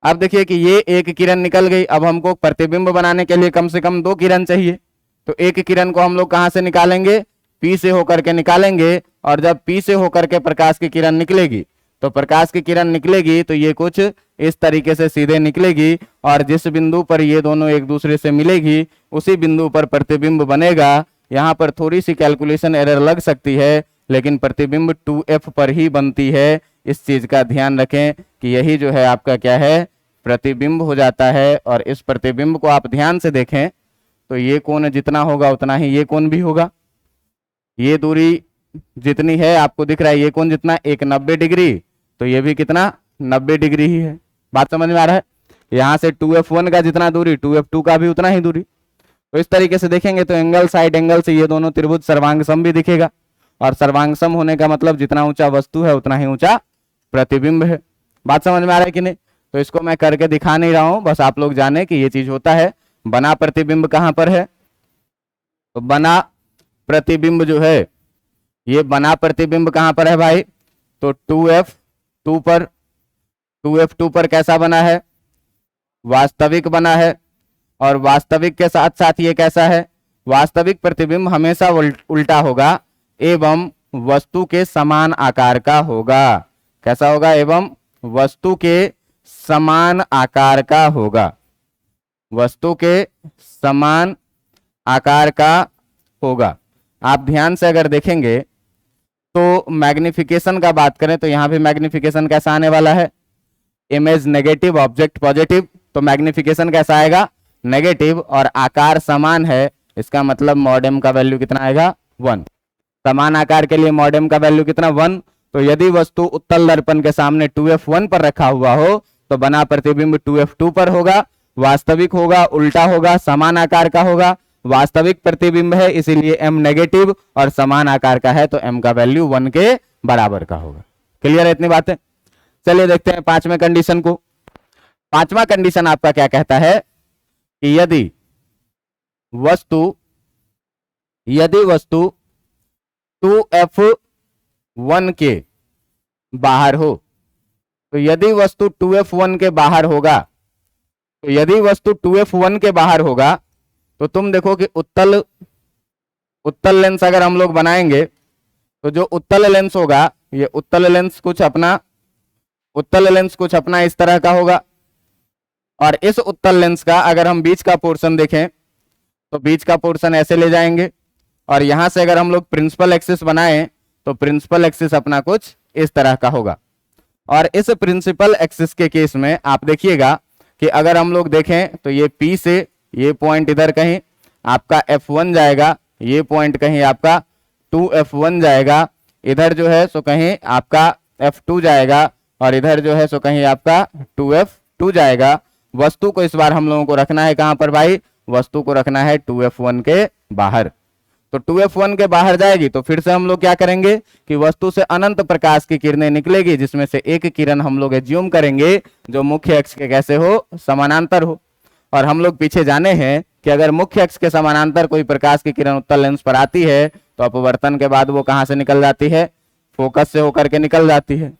अब देखिए कि ये एक किरण निकल गई, अब हमको प्रतिबिंब बनाने के लिए कम से कम 2 किरण चाहिए, तो एक किरण को हम लोग कहां से निकालेंगे, P से होकर के निकालेंगे, और जब P से होकर के प्रकाश की किरण निकलेगी तो प्रकाश की किरण निकलेगी तो ये कुछ इस तरीके से सीधे निकलेगी, और जिस बिंदु पर ये दोनों एक दूसरे से मिलेगी उसी बिंदु पर प्रतिबिंब बनेगा। यहां पर थोड़ी सी कैलकुलेशन एरर लग सकती है, लेकिन प्रतिबिंब 2f पर ही बनती है। इस चीज का ध्यान रखें कि यही जो है आपका क्या है, प्रतिबिंब हो जाता है। और इस प्रतिबिंब को आप ध्यान से देखें तो ये कोण जितना होगा उतना ही ये कोण भी होगा। ये दूरी जितनी है आपको दिख रहा है, ये कोण जितना 190 डिग्री, तो ये भी कितना 90 डिग्री ही है। बात समझ में आ रहा है? यहां से 2f1 का जितना दूरी 2f2 का भी उतना ही दूरी। तो इस तरीके से देखेंगे तो एंगल साइड एंगल से ये दोनों त्रिभुज सर्वांगसम भी दिखेगा, और सर्वांगसम होने का मतलब जितना ऊंचा वस्तु है उतना ही ऊंचा प्रतिबिंब है। बात समझ में आ रहा है कि नहीं? तो इसको मैं करके दिखा नहीं रहा हूं, बस आप लोग जाने कि ये चीज होता है। बना प्रतिबिंब कहां पर है, तो बना प्रतिबिंब जो है, ये बना प्रतिबिंब कहां पर है भाई, तो 2f2 पर। 2f2 पर कैसा बना है, वास्तविक बना है, और वास्तविक के साथ साथ ये कैसा है, वास्तविक प्रतिबिंब हमेशा उल्टा होगा एवं वस्तु के समान आकार का होगा। कैसा होगा, एवं वस्तु के समान आकार का होगा, वस्तु के समान आकार का होगा। आप ध्यान से अगर देखेंगे तो मैग्निफिकेशन का बात करें तो यहां भी मैग्निफिकेशन कैसा आने वाला है, इमेज नेगेटिव ऑब्जेक्ट पॉजिटिव, तो मैग्निफिकेशन कैसा आएगा, नेगेटिव, और आकार समान है, इसका मतलब मॉड का वैल्यू कितना आएगा, 1। समान आकार के लिए मॉड का वैल्यू कितना, 1। तो यदि वस्तु उत्तल दर्पण के सामने 2f1 पर रखा हुआ हो तो बना प्रतिबिंब 2f2 पर होगा, वास्तविक होगा, उल्टा होगा, समान आकार का होगा। वास्तविक प्रतिबिंब है इसीलिए m नेगेटिव, और समान आकार का है तो m का वैल्यू 1 के बराबर का होगा। क्लियर है इतनी बातें? चलिए देखते हैं 5वें कंडीशन को। 5वां कंडीशन आपका क्या कहता है कि यदि वस्तु 2f1 के बाहर हो, तो यदि वस्तु 2f1 के बाहर होगा, तो यदि वस्तु 2f1 के बाहर होगा तो तुम देखो कि उत्तल लेंस अगर हम लोग बनाएंगे तो जो उत्तल लेंस होगा, ये उत्तल लेंस कुछ अपना इस तरह का होगा, और इस उत्तल लेंस का अगर हम बीच का पोर्शन देखें तो बीच का पोर्शन ऐसे ले जाएंगे, और यहां से अगर हम लोग प्रिंसिपल एक्सिस बनाएं तो प्रिंसिपल एक्सिस अपना कुछ इस तरह का होगा। और इस प्रिंसिपल एक्सिस के केस में आप देखिएगा कि अगर हम लोग देखें तो ये P से ये पॉइंट इधर कहीं आपका F1 जाएगा, ये पॉइंट कहीं आपका 2f1 जाएगा, इधर जो है सो कहीं आपका F2 जाएगा, और इधर जो है सो कहीं आपका 2f2 जाएगा। वस्तु को इस बार हम लोगों को रखना है कहां पर भाई, वस्तु को रखना है 2f1 के बाहर। तो 2f1 के बाहर जाएगी तो फिर से हम लोग क्या करेंगे कि वस्तु से अनंत प्रकाश की किरणें निकलेगी, जिसमें से एक किरण हम लोग एज्यूम करेंगे जो मुख्य अक्ष के कैसे हो, समानांतर हो। और हम लोग पीछे जाने हैं कि अगर मुख्य अक्ष के समानांतर कोई प्रकाश की किरण उत्तल लेंस पर आती है तो अपवर्तन के बाद वो कहां से निकल जाती है, फोकस से होकर के निकल जाती है।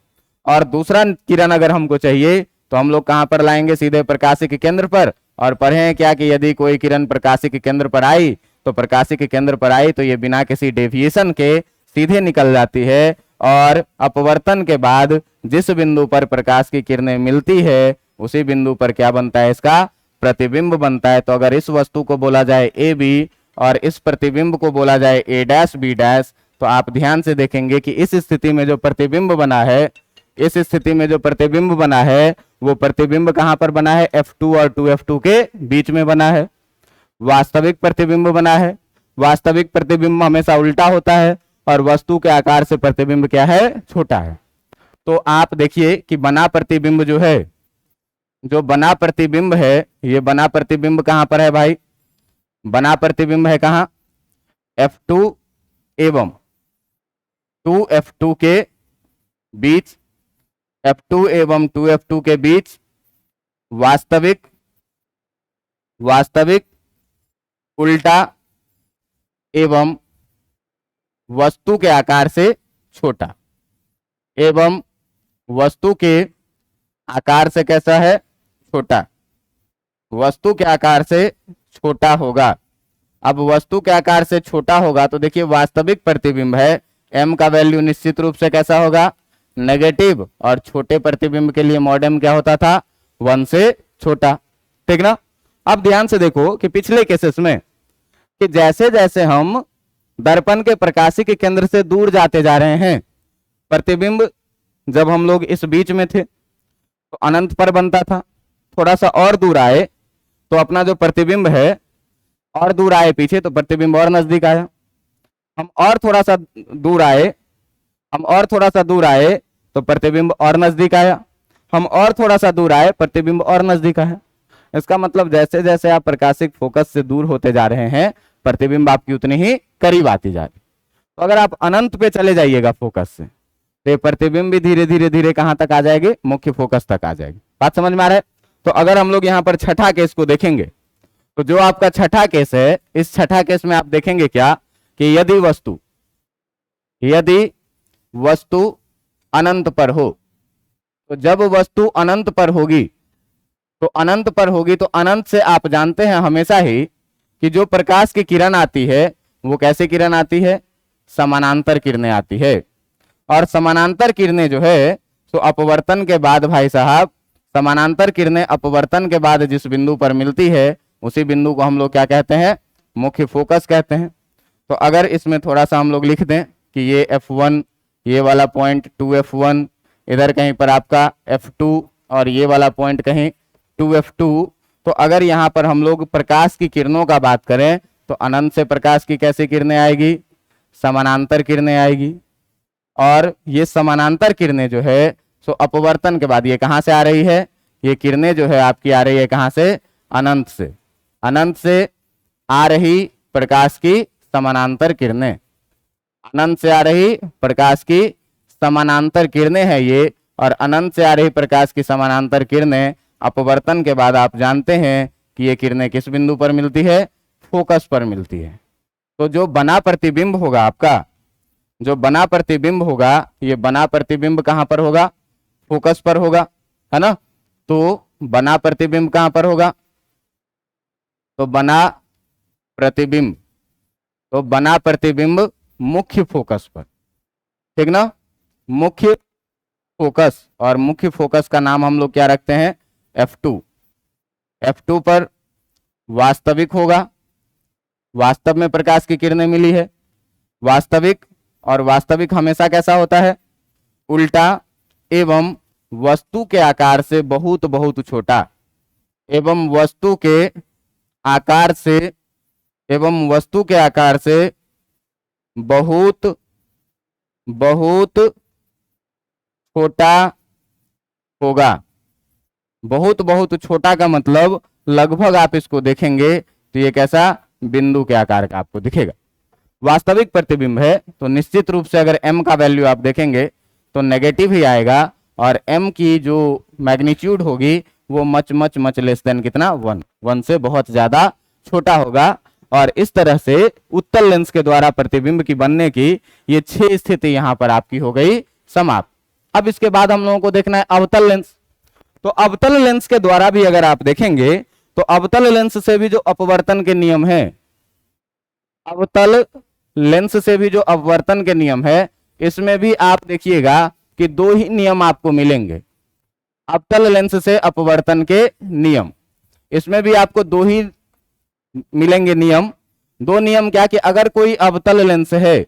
और दूसरा किरण अगर हमको चाहिए तो हम लोग कहां पर लाएंगे, सीधे प्रकाशिक केंद्र पर। और पढ़े क्या कि यदि कोई किरण प्रकाशिक केंद्र पर आई तो प्रकाशिक केंद्र पर आई तो ये बिना किसी डेविएशन के सीधे निकल जाती है, और अपवर्तन के बाद जिस बिंदु पर प्रकाश की किरणें मिलती है उसी बिंदु पर क्या बनता है, इसका प्रतिबिंब बनता है। तो अगर इस वस्तु को बोला जाए ए बी और इस प्रतिबिंब को बोला जाए ए डैश बी डैश, तो आप ध्यान से देखेंगे कि इस स्थिति में जो प्रतिबिंब बना है, इस स्थिति में जो प्रतिबिंब बना है वो प्रतिबिंब कहां पर बना है, F2 और 2F2 के बीच में बना है। वास्तविक प्रतिबिंब बना है, वास्तविक प्रतिबिंब हमेशा उल्टा होता है और वस्तु के आकार से प्रतिबिंब क्या है, छोटा है। तो आप देखिए कि बना प्रतिबिंब जो है, जो बना प्रतिबिंब है, ये बना प्रतिबिंब कहां पर है भाई, बना प्रतिबिंब है कहां, F2 एवं 2F2 के बीच, F2 एवं 2F2 के बीच वास्तविक उल्टा एवं वस्तु के आकार से छोटा, एवं वस्तु के आकार से कैसा है, छोटा, वस्तु के आकार से छोटा होगा। अब वस्तु के आकार से छोटा होगा तो देखिए वास्तविक प्रतिबिंब है, m का वैल्यू निश्चित रूप से कैसा होगा, नेगेटिव, और छोटे प्रतिबिंब के लिए मॉड m क्या होता था, 1 से छोटा, ठीक ना। अब ध्यान से देखो कि पिछले केसेस में कि जैसे जैसे हम दर्पण के प्रकाशिक केंद्र से दूर जाते जा रहे हैं, प्रतिबिंब जब हम लोग इस बीच में थे तो अनंत पर बनता था, थोड़ा सा और दूर आए तो अपना जो प्रतिबिंब है, और दूर आए पीछे तो प्रतिबिंब और नजदीक आया, हम और थोड़ा सा दूर आए, हम और थोड़ा सा दूर आए तो प्रतिबिंब और नजदीक आया, हम और थोड़ा सा दूर आए प्रतिबिंब और नजदीक आया। इसका मतलब जैसे जैसे आप प्रकाशिक फोकस से दूर होते जा रहे हैं प्रतिबिंब आपकी उतनी ही करीब आती जा रही। तो अगर आप अनंत पे चले जाइएगा फोकस से तो ये प्रतिबिंब भी धीरे धीरे धीरे कहां तक आ जाएंगे, मुख्य फोकस तक आ जाएगी। बात समझ में आ रहा है। तो अगर हम लोग यहाँ पर छठा केस को देखेंगे तो जो आपका छठा केस है, इस छठा केस में आप देखेंगे क्या कि यदि वस्तु अनंत पर हो, तो जब वस्तु अनंत पर होगी तो अनंत से आप जानते हैं हमेशा ही कि जो प्रकाश की किरण आती है वो कैसे किरण आती है, समानांतर किरणें आती है। और समानांतर किरणें जो है तो अपवर्तन के बाद भाई साहब, समानांतर किरणें अपवर्तन के बाद जिस बिंदु पर मिलती है उसी बिंदु को हम लोग क्या कहते हैं, मुख्य फोकस कहते हैं। तो अगर इसमें थोड़ा सा हम लोग लिख दें कि ये F1, ये वाला पॉइंट 2F1, इधर कहीं पर आपका F2 और ये वाला पॉइंट कहीं 2F2, तो अगर यहाँ पर हम लोग प्रकाश की किरणों का बात करें तो अनंत से प्रकाश की कैसी किरणें आएगी, समानांतर किरणें आएगी। और ये समानांतर किरणें जो है सो अपवर्तन के बाद ये कहां से आ रही है, ये किरणें जो है आपकी आ रही है कहां से, अनंत से। अनंत से आ रही प्रकाश की समानांतर किरणें, अनंत से आ रही प्रकाश की समानांतर किरणें है ये। और अनंत से आ रही प्रकाश की समानांतर किरणें अपवर्तन के बाद आप जानते हैं कि ये किरणें किस बिंदु पर मिलती है, फोकस पर मिलती है। तो जो बना प्रतिबिंब होगा आपका, जो बना प्रतिबिंब होगा, ये बना प्रतिबिंब कहां पर होगा, फोकस पर होगा, है ना। तो बना प्रतिबिंब कहां पर होगा, तो बना प्रतिबिंब मुख्य फोकस पर, ठीक ना, मुख्य फोकस। और मुख्य फोकस का नाम हम लोग क्या रखते हैं, F2। F2 पर वास्तविक होगा, वास्तव में प्रकाश की किरणें मिली है, वास्तविक। और वास्तविक हमेशा कैसा होता है, उल्टा, एवं वस्तु के आकार से बहुत बहुत छोटा, एवं वस्तु के आकार से बहुत बहुत छोटा होगा। बहुत बहुत छोटा का मतलब लगभग आप इसको देखेंगे तो ये कैसा, बिंदु के आकार का आपको दिखेगा। वास्तविक प्रतिबिंब है तो निश्चित रूप से अगर m का वैल्यू आप देखेंगे तो नेगेटिव ही आएगा, और m की जो मैग्नीट्यूड होगी वो much much much less than कितना 1 से बहुत ज्यादा छोटा होगा। और इस तरह से उत्तल लेंस के द्वारा प्रतिबिंब की बनने की ये 6 स्थिति यहां पर आपकी हो गई समाप्त। अब इसके बाद हम लोगों को देखना है अवतल लेंस। तो अवतल लेंस के द्वारा भी अगर आप देखेंगे तो अवतल लेंस से भी जो अपवर्तन के नियम है, अवतल लेंस से भी जो अपवर्तन के नियम है, इसमें भी आप देखिएगा कि 2 ही नियम आपको मिलेंगे। अवतल लेंस से अपवर्तन के नियम, इसमें भी आपको 2 ही मिलेंगे नियम। 2 नियम क्या कि अगर कोई अवतल लेंस है,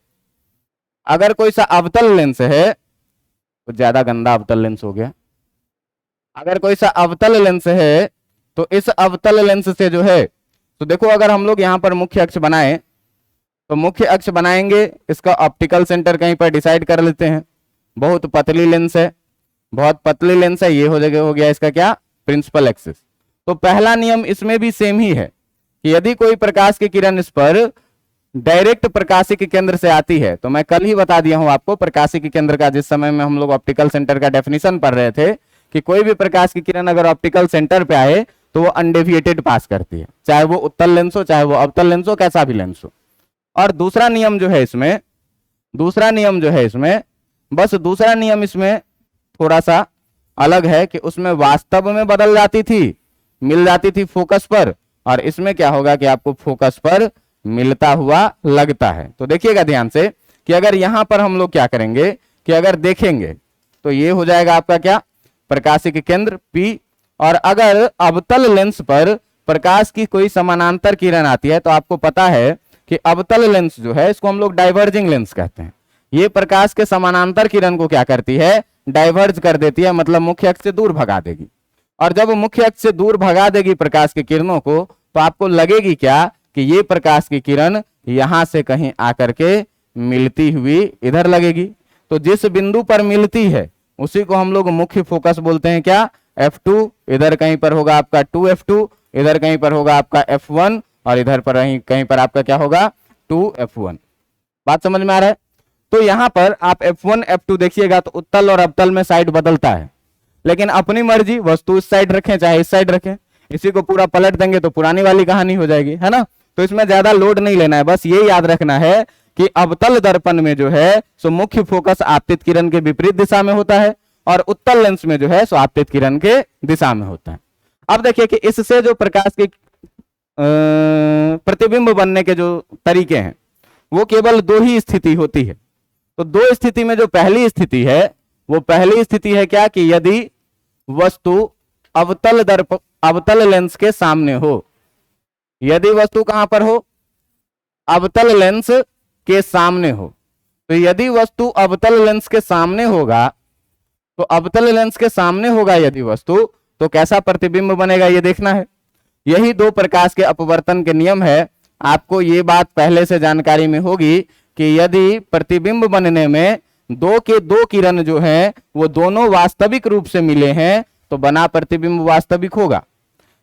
अगर कोई सा अवतल लेंस है, तो ज्यादा गंदा अवतल लेंस हो गया, अगर कोई सा अवतल लेंस है तो इस अवतल लेंस से जो है, तो देखो अगर हम लोग यहां पर मुख्य अक्ष बनाएं तो मुख्य अक्ष बनाएंगे, इसका ऑप्टिकल सेंटर कहीं पर डिसाइड कर लेते हैं। बहुत पतली लेंस है, बहुत पतली लेंस है, ये हो गया इसका क्या, प्रिंसिपल एक्सिस। तो पहला नियम इसमें भी सेम ही है कि यदि कोई प्रकाश की किरण इस पर डायरेक्ट प्रकाशिक केंद्र से आती है, तो मैं कल ही बता दिया हूं आपको प्रकाशिक केंद्र का, जिस समय में हम लोग ऑप्टिकल सेंटर का डेफिनेशन पढ़ रहे थे कि कोई भी प्रकाश की किरण अगर ऑप्टिकल सेंटर पे आए तो वो अनडेविएटेड पास करती है, चाहे वो उत्तल लेंस हो चाहे वो अवतल लेंस हो, कैसा भी लेंस हो। और दूसरा नियम जो है इसमें, दूसरा नियम जो है इसमें, बस दूसरा नियम इसमें थोड़ा सा अलग है कि उसमें वास्तव में बदल जाती थी, मिल जाती थी फोकस पर, और इसमें क्या होगा कि आपको फोकस पर मिलता हुआ लगता है। तो देखिएगा ध्यान से कि अगर यहां पर हम लोग क्या करेंगे कि अगर देखेंगे तो ये हो जाएगा आपका क्या, प्रकाशिक केंद्र P, और अगर अवतल लेंस पर प्रकाश की कोई समानांतर किरण आती है तो आपको पता है कि अवतल लेंस जो है इसको हम लोग डाइवर्जिंग लेंस कहते हैं। ये प्रकाश के समानांतर किरण को क्या करती है, डाइवर्ज कर देती है, मतलब मुख्य अक्ष से दूर भगा देगी। और जब मुख्य अक्ष से दूर भगा देगी प्रकाश की किरणों को, तो आपको लगेगी क्या कि ये प्रकाश की किरण यहां से कहीं आकर के मिलती हुई इधर लगेगी। तो जिस बिंदु पर मिलती है उसी को हम लोग मुख्य फोकस बोलते हैं, क्या, F2। इधर कहीं पर होगा आपका 2F2, इधर कहीं पर होगा आपका F1, और इधर पर कहीं पर आपका क्या होगा 2F1। बात समझ में आ रहा है। तो यहां पर आप F1 F2 देखिएगा तो उत्तल और अवतल में साइड बदलता है, लेकिन अपनी मर्जी, वस्तु इस साइड रखें चाहे इस साइड रखें, इसी को पूरा पलट देंगे तो पुरानी वाली कहानी हो जाएगी, है ना। तो इसमें ज्यादा लोड नहीं लेना है, बस ये याद रखना है कि अवतल दर्पण में जो है सो मुख्य फोकस आपतित किरण के विपरीत दिशा में होता है, और उत्तल लेंस में जो है सो आपतित किरण के दिशा में होता है। अब देखिए कि इससे जो प्रकाश के प्रतिबिंब बनने के जो तरीके हैं वो केवल 2 ही स्थिति होती है। तो 2 स्थिति में जो पहली स्थिति है वो पहली स्थिति है क्या कि यदि वस्तु अवतल लेंस के सामने हो, यदि वस्तु कहां पर हो, अवतल लेंस के सामने हो। तो यदि वस्तु अवतल लेंस के सामने होगा, तो अवतल लेंस के सामने होगा यदि वस्तु, तो कैसा प्रतिबिंब बनेगा ये देखना है। यही 2 प्रकाश के अपवर्तन के नियम है। आपको ये बात पहले से जानकारी में होगी कि यदि प्रतिबिंब बनने में 2 के 2 किरण जो हैं वो दोनों वास्तविक रूप से मिले हैं तो बना प्रतिबिंब वास्तविक होगा।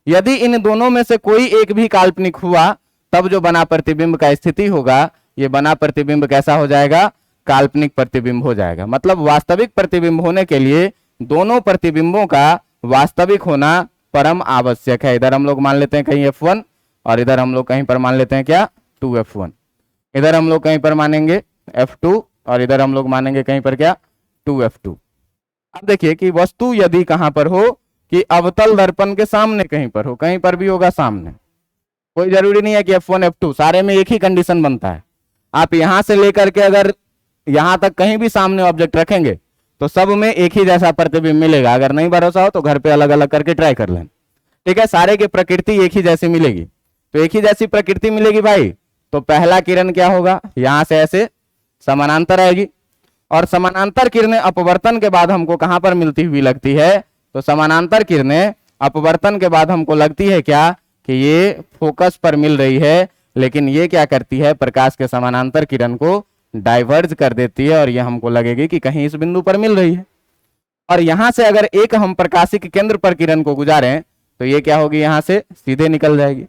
यदि इन दोनों में से कोई एक भी काल्पनिक हुआ तब जो बना प्रतिबिंब का स्थिति होगा, ये बना प्रतिबिंब कैसा हो जाएगा, काल्पनिक प्रतिबिंब हो जाएगा। मतलब वास्तविक प्रतिबिंब होने के लिए दोनों प्रतिबिंबों का वास्तविक होना परम आवश्यक है। इधर हम लोग मान लेते हैं कहीं F1 और इधर हम लोग कहीं पर मान लेते हैं क्या 2F1, इधर हम लोग कहीं पर मानेंगे F2 और इधर हम लोग मानेंगे कहीं पर क्या 2F2। अब देखिए कि वस्तु यदि कहां पर हो कि अवतल दर्पण के सामने कहीं पर हो, कहीं पर भी होगा सामने, कोई जरूरी नहीं है कि F1 F2, सारे में एक ही कंडीशन बनता है। आप यहां से लेकर के अगर यहां तक कहीं भी सामने ऑब्जेक्ट रखेंगे तो सब में एक ही जैसा प्रतिबिंब मिलेगा। अगर नहीं भरोसा हो तो घर पे अलग अलग करके ट्राई कर लें, ठीक है। सारे की प्रकृति एक ही जैसी मिलेगी, तो एक ही जैसी प्रकृति मिलेगी भाई, तो पहला किरण क्या होगा, यहां से ऐसे समानांतर आएगी, और समानांतर किरणें अपवर्तन के बाद हमको कहां पर मिलती हुई लगती है, तो समानांतर किरणें अपवर्तन के बाद हमको लगती है क्या कि ये फोकस पर मिल रही है, लेकिन ये क्या करती है, प्रकाश के समानांतर किरण को डाइवर्ज कर देती है और ये हमको लगेगी कि कहीं इस बिंदु पर मिल रही है। और यहां से अगर एक हम प्रकाशिक केंद्र पर किरण को गुजारें तो ये क्या होगी, यहां से सीधे निकल जाएगी।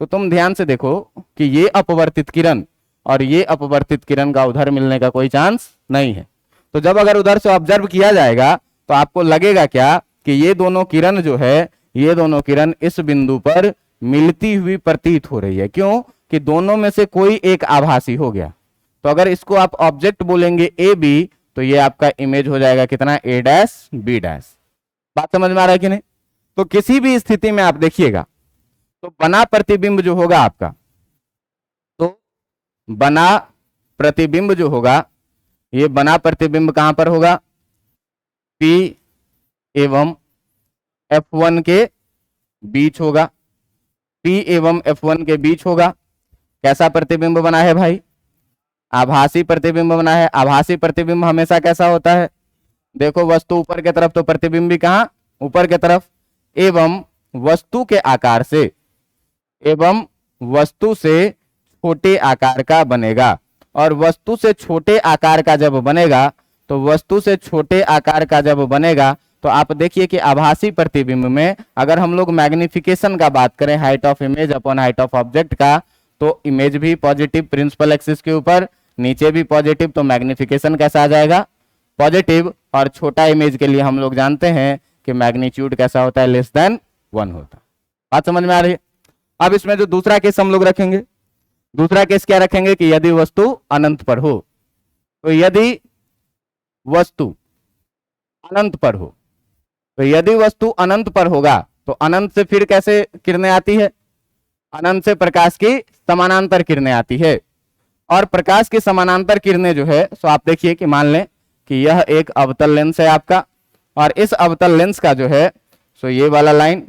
तो तुम ध्यान से देखो कि ये अपवर्तित किरण और ये अपवर्तित किरण का उधर मिलने का कोई चांस नहीं है। तो जब अगर उधर से ऑब्जर्व किया जाएगा तो आपको लगेगा क्या कि ये दोनों किरण जो है, ये दोनों किरण इस बिंदु पर मिलती हुई प्रतीत हो रही है। क्यों? कि दोनों में से कोई एक आभासी हो गया। तो अगर इसको आप ऑब्जेक्ट बोलेंगे ए बी, तो ये आपका इमेज हो जाएगा कितना, ए डैश बी डैश। बात समझ में आ रहा है कि नहीं? तो किसी भी स्थिति में आप देखिएगा तो बना प्रतिबिंब जो होगा आपका, तो बना प्रतिबिंब जो होगा, ये बना प्रतिबिंब कहां पर होगा, P एवं F1 के बीच होगा। P एवं F1 के बीच होगा। कैसा प्रतिबिंब बना है भाई? आभासी प्रतिबिंब बना है। आभासी प्रतिबिंब हमेशा कैसा होता है? देखो वस्तु ऊपर की तरफ तो प्रतिबिंब भी कहां, ऊपर की तरफ, एवं वस्तु के आकार से, एवं वस्तु से छोटे आकार का बनेगा। और वस्तु से छोटे आकार का जब बनेगा, तो वस्तु से छोटे आकार का जब बनेगा तो आप देखिए कि आभासी प्रतिबिंब में अगर हम लोग मैग्निफिकेशन का बात करें, height of image upon height of object का, तो इमेज भी पॉजिटिव प्रिंसिपल एक्सिस के ऊपर, नीचे भी पॉजिटिव, तो मैग्निफिकेशन कैसा आ जाएगा, पॉजिटिव। और छोटा इमेज के लिए हम लोग जानते हैं कि मैग्नीट्यूड कैसा होता है, लेस देन 1 होता है। बात समझ में आ रही है? अब इसमें जो दूसरा केस हम लोग रखेंगे, दूसरा केस क्या रखेंगे कि यदि वस्तु अनंत पर हो। तो यदि वस्तु अनंत पर हो, तो यदि वस्तु अनंत पर होगा तो अनंत से फिर कैसे किरणें आती है, अनंत से प्रकाश की समानांतर किरणें आती है। और प्रकाश की समानांतर किरणें जो है, सो आप देखिए कि मान लें कि यह एक अवतल लेंस है आपका, और इस अवतल लेंस का जो है, सो ये वाला लाइन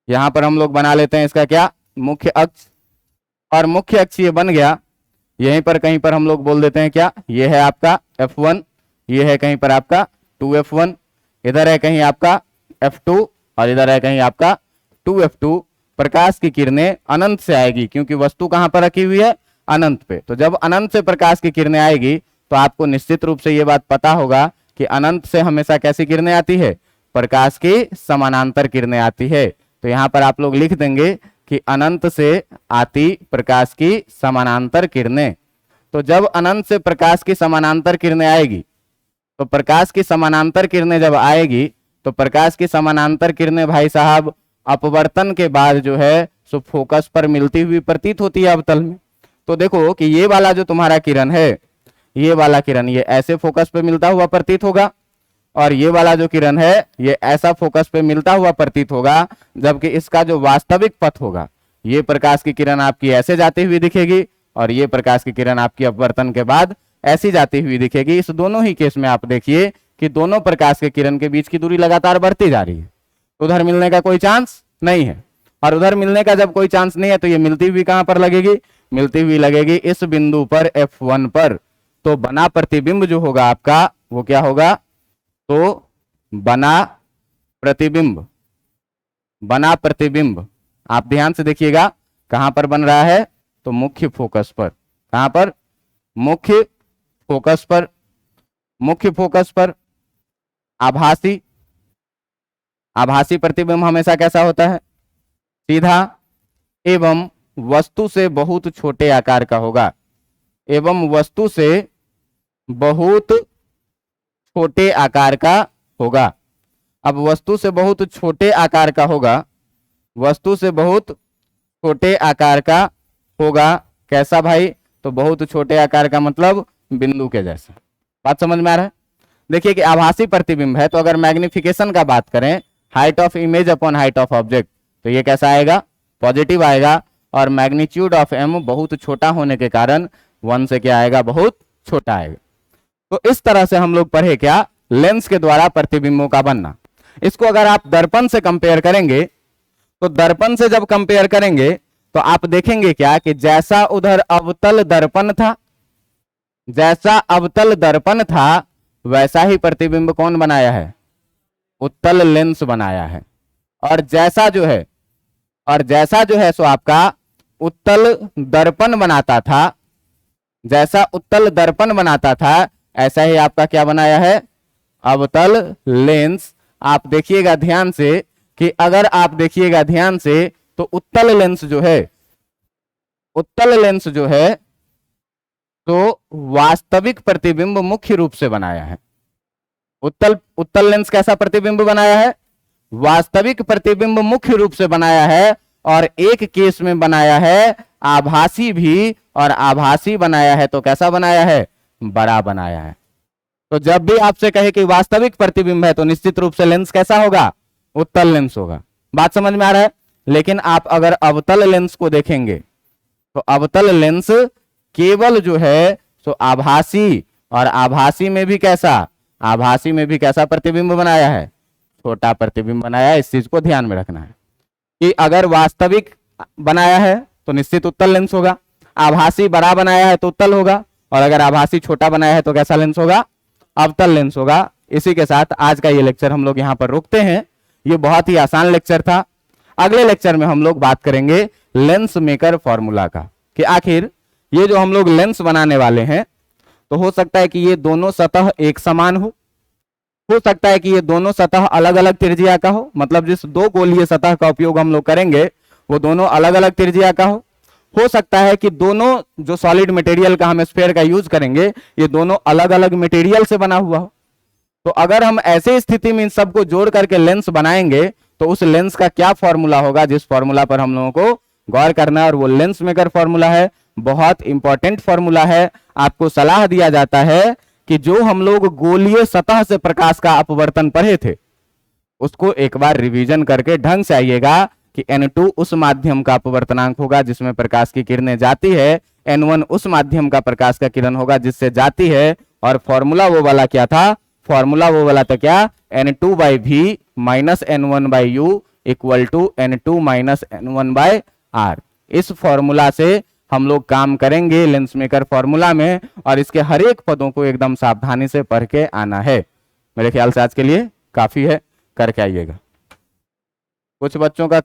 यहां पर हम लोग बना लेते हैं, इसका क्या, मुख्य अक्ष। और मुख्य अक्ष ये बन गया, यहीं पर कहीं पर हम लोग बोल देते हैं क्या, ये है आपका F1, ये है कहीं पर आपका 2F1, इधर है कहीं आपका F2, और इधर है कहीं आपका 2F2। प्रकाश की किरणें अनंत से आएगी, क्योंकि वस्तु कहां पर रखी हुई है, अनंत पे। तो जब अनंत से प्रकाश की किरणें आएगी तो आपको निश्चित रूप से ये बात पता होगा कि अनंत से हमेशा कैसी किरणें आती है, प्रकाश की समानांतर किरणें आती है। तो यहां पर आप लोग लिख देंगे कि अनंत से आती प्रकाश की समानांतर किरणें। तो जब अनंत से प्रकाश की समानांतर किरणें आएगी, तो प्रकाश की समानांतर किरणें जब आएगी, तो प्रकाश की समानांतर किरणें भाई साहब अपवर्तन के बाद जो है सो फोकस पर मिलती हुई प्रतीत होती है अवतल में। तो देखो कि ये वाला जो तुम्हारा किरण है, ये वाला किरण ये ऐसे फोकस पे मिलता हुआ प्रतीत होगा, और ये वाला जो किरण है ये ऐसा फोकस पे मिलता हुआ प्रतीत होगा। जबकि इसका जो वास्तविक पथ होगा, ये प्रकाश की किरण आपकी ऐसे जाती हुई दिखेगी, और ये प्रकाश की किरण आपकी अपवर्तन के बाद ऐसी जाती हुई दिखेगी। इस दोनों ही केस में आप देखिए कि दोनों प्रकाश के किरण के बीच की दूरी लगातार बढ़ती जा रही है। उधर मिलने का कोई चांस नहीं है, और उधर मिलने का जब कोई चांस नहीं है तो ये मिलती हुई कहां पर लगेगी, मिलती हुई लगेगी इस बिंदु पर F1 पर। तो बना प्रतिबिंब जो होगा आपका वो क्या होगा, तो बना प्रतिबिंब, बना प्रतिबिंब आप ध्यान से देखिएगा कहां पर बन रहा है, तो मुख्य फोकस पर। कहां पर, मुख्य फोकस पर, मुख्य फोकस पर। आभासी, आभासी प्रतिबिंब हमेशा कैसा होता है, सीधा एवं वस्तु से बहुत छोटे आकार का होगा, एवं वस्तु से बहुत छोटे आकार का होगा। अब वस्तु से बहुत छोटे आकार का होगा, वस्तु से बहुत छोटे आकार का होगा, कैसा भाई, तो बहुत छोटे आकार का मतलब बिंदु के जैसा। बात समझ में आ रहा है? देखिए कि आभासी प्रतिबिंब है, तो अगर मैग्निफिकेशन का बात करें, height of image upon height of object, तो ये कैसा आएगा, पॉजिटिव आएगा। और मैग्नीट्यूड ऑफ m बहुत छोटा होने के कारण 1 से क्या आएगा, बहुत छोटा आएगा। तो इस तरह से हम लोग पढ़े क्या, लेंस के द्वारा प्रतिबिंबों का बनना। इसको अगर आप दर्पण से कंपेयर करेंगे, तो दर्पण से जब कंपेयर करेंगे तो आप देखेंगे क्या कि जैसा उधर अवतल दर्पण था, जैसा अवतल दर्पण था, वैसा ही प्रतिबिंब कौन बनाया है, उत्तल लेंस बनाया है। और जैसा जो है, और जैसा जो है सो आपका उत्तल दर्पण बनाता था, जैसा उत्तल दर्पण बनाता था, ऐसा ही आपका क्या बनाया है, अवतल लेंस। आप देखिएगा ध्यान से कि अगर आप देखिएगा ध्यान से तो उत्तल लेंस जो है, उत्तल लेंस जो है तो वास्तविक प्रतिबिंब मुख्य रूप से बनाया है। उत्तल लेंस कैसा प्रतिबिंब बनाया है? वास्तविक प्रतिबिंब मुख्य रूप से बनाया है, और एक केस में बनाया है आभासी भी, और आभासी बनाया है तो कैसा बनाया है? बड़ा बनाया है। तो जब भी आपसे कहे कि वास्तविक प्रतिबिंब है तो निश्चित रूप से लेंस कैसा होगा? उत्तल लेंस होगा। बात समझ में आ रहा है? लेकिन आप अगर अवतल लेंस को देखेंगे तो अवतल लेंस केवल जो है तो आभासी, और आभासी में भी कैसा? आभासी में भी कैसा प्रतिबिंब बनाया है? छोटा प्रतिबिंब बनाया है। इस चीज को ध्यान में रखना है कि अगर वास्तविक बनाया है तो निश्चित उत्तल लेंस होगा, आभासी बड़ा बनाया है तो उत्तल होगा, और अगर आभासी छोटा बनाया है तो कैसा लेंस होगा? अवतल लेंस होगा। इसी के साथ आज का ये लेक्चर हम लोग यहाँ पर रोकते हैं। ये बहुत ही आसान लेक्चर था। अगले लेक्चर में हम लोग बात करेंगे लेंस मेकर फॉर्मूला का, कि आखिर ये जो हम लोग लेंस बनाने वाले हैं तो हो सकता है कि ये दोनों सतह एक समान हो सकता है कि ये दोनों सतह अलग अलग त्रिज्या का हो, मतलब जिस दो गोलीय सतह का उपयोग हम लोग करेंगे वो दोनों अलग अलग त्रिज्या का हो सकता है कि दोनों जो सॉलिड मटेरियल का हम स्फीयर का यूज करेंगे ये दोनों अलग अलग मटेरियल से बना हुआ हो। तो अगर हम ऐसे स्थिति में इन सबको जोड़ करके लेंस बनाएंगे तो उस लेंस का क्या फॉर्मूला होगा, जिस फॉर्मूला पर हम लोगों को गौर करना है, और वो लेंस मेकर फॉर्मूला है। बहुत इंपॉर्टेंट फॉर्मूला है। आपको सलाह दिया जाता है कि जो हम लोग गोलीय सतह से प्रकाश का अपवर्तन पढ़े थे उसको एक बार रिवीजन करके ढंग से आइएगा कि N2 उस माध्यम का अपवर्तनांक होगा जिसमें प्रकाश की किरणें जाती है, N1 उस माध्यम का प्रकाश का किरण होगा जिससे जाती है, और फॉर्मूला वो वाला क्या था? फॉर्मूला वो वाला था क्या? N2/V minus N1/U equal to N2 minus N1/R। इस फॉर्मूला से हम लोग काम करेंगे लेंस मेकर फॉर्मूला में, और इसके हर एक पदों को एकदम सावधानी से पढ़ के आना है। मेरे ख्याल से आज के लिए काफी है, करके आइएगा। कुछ बच्चों का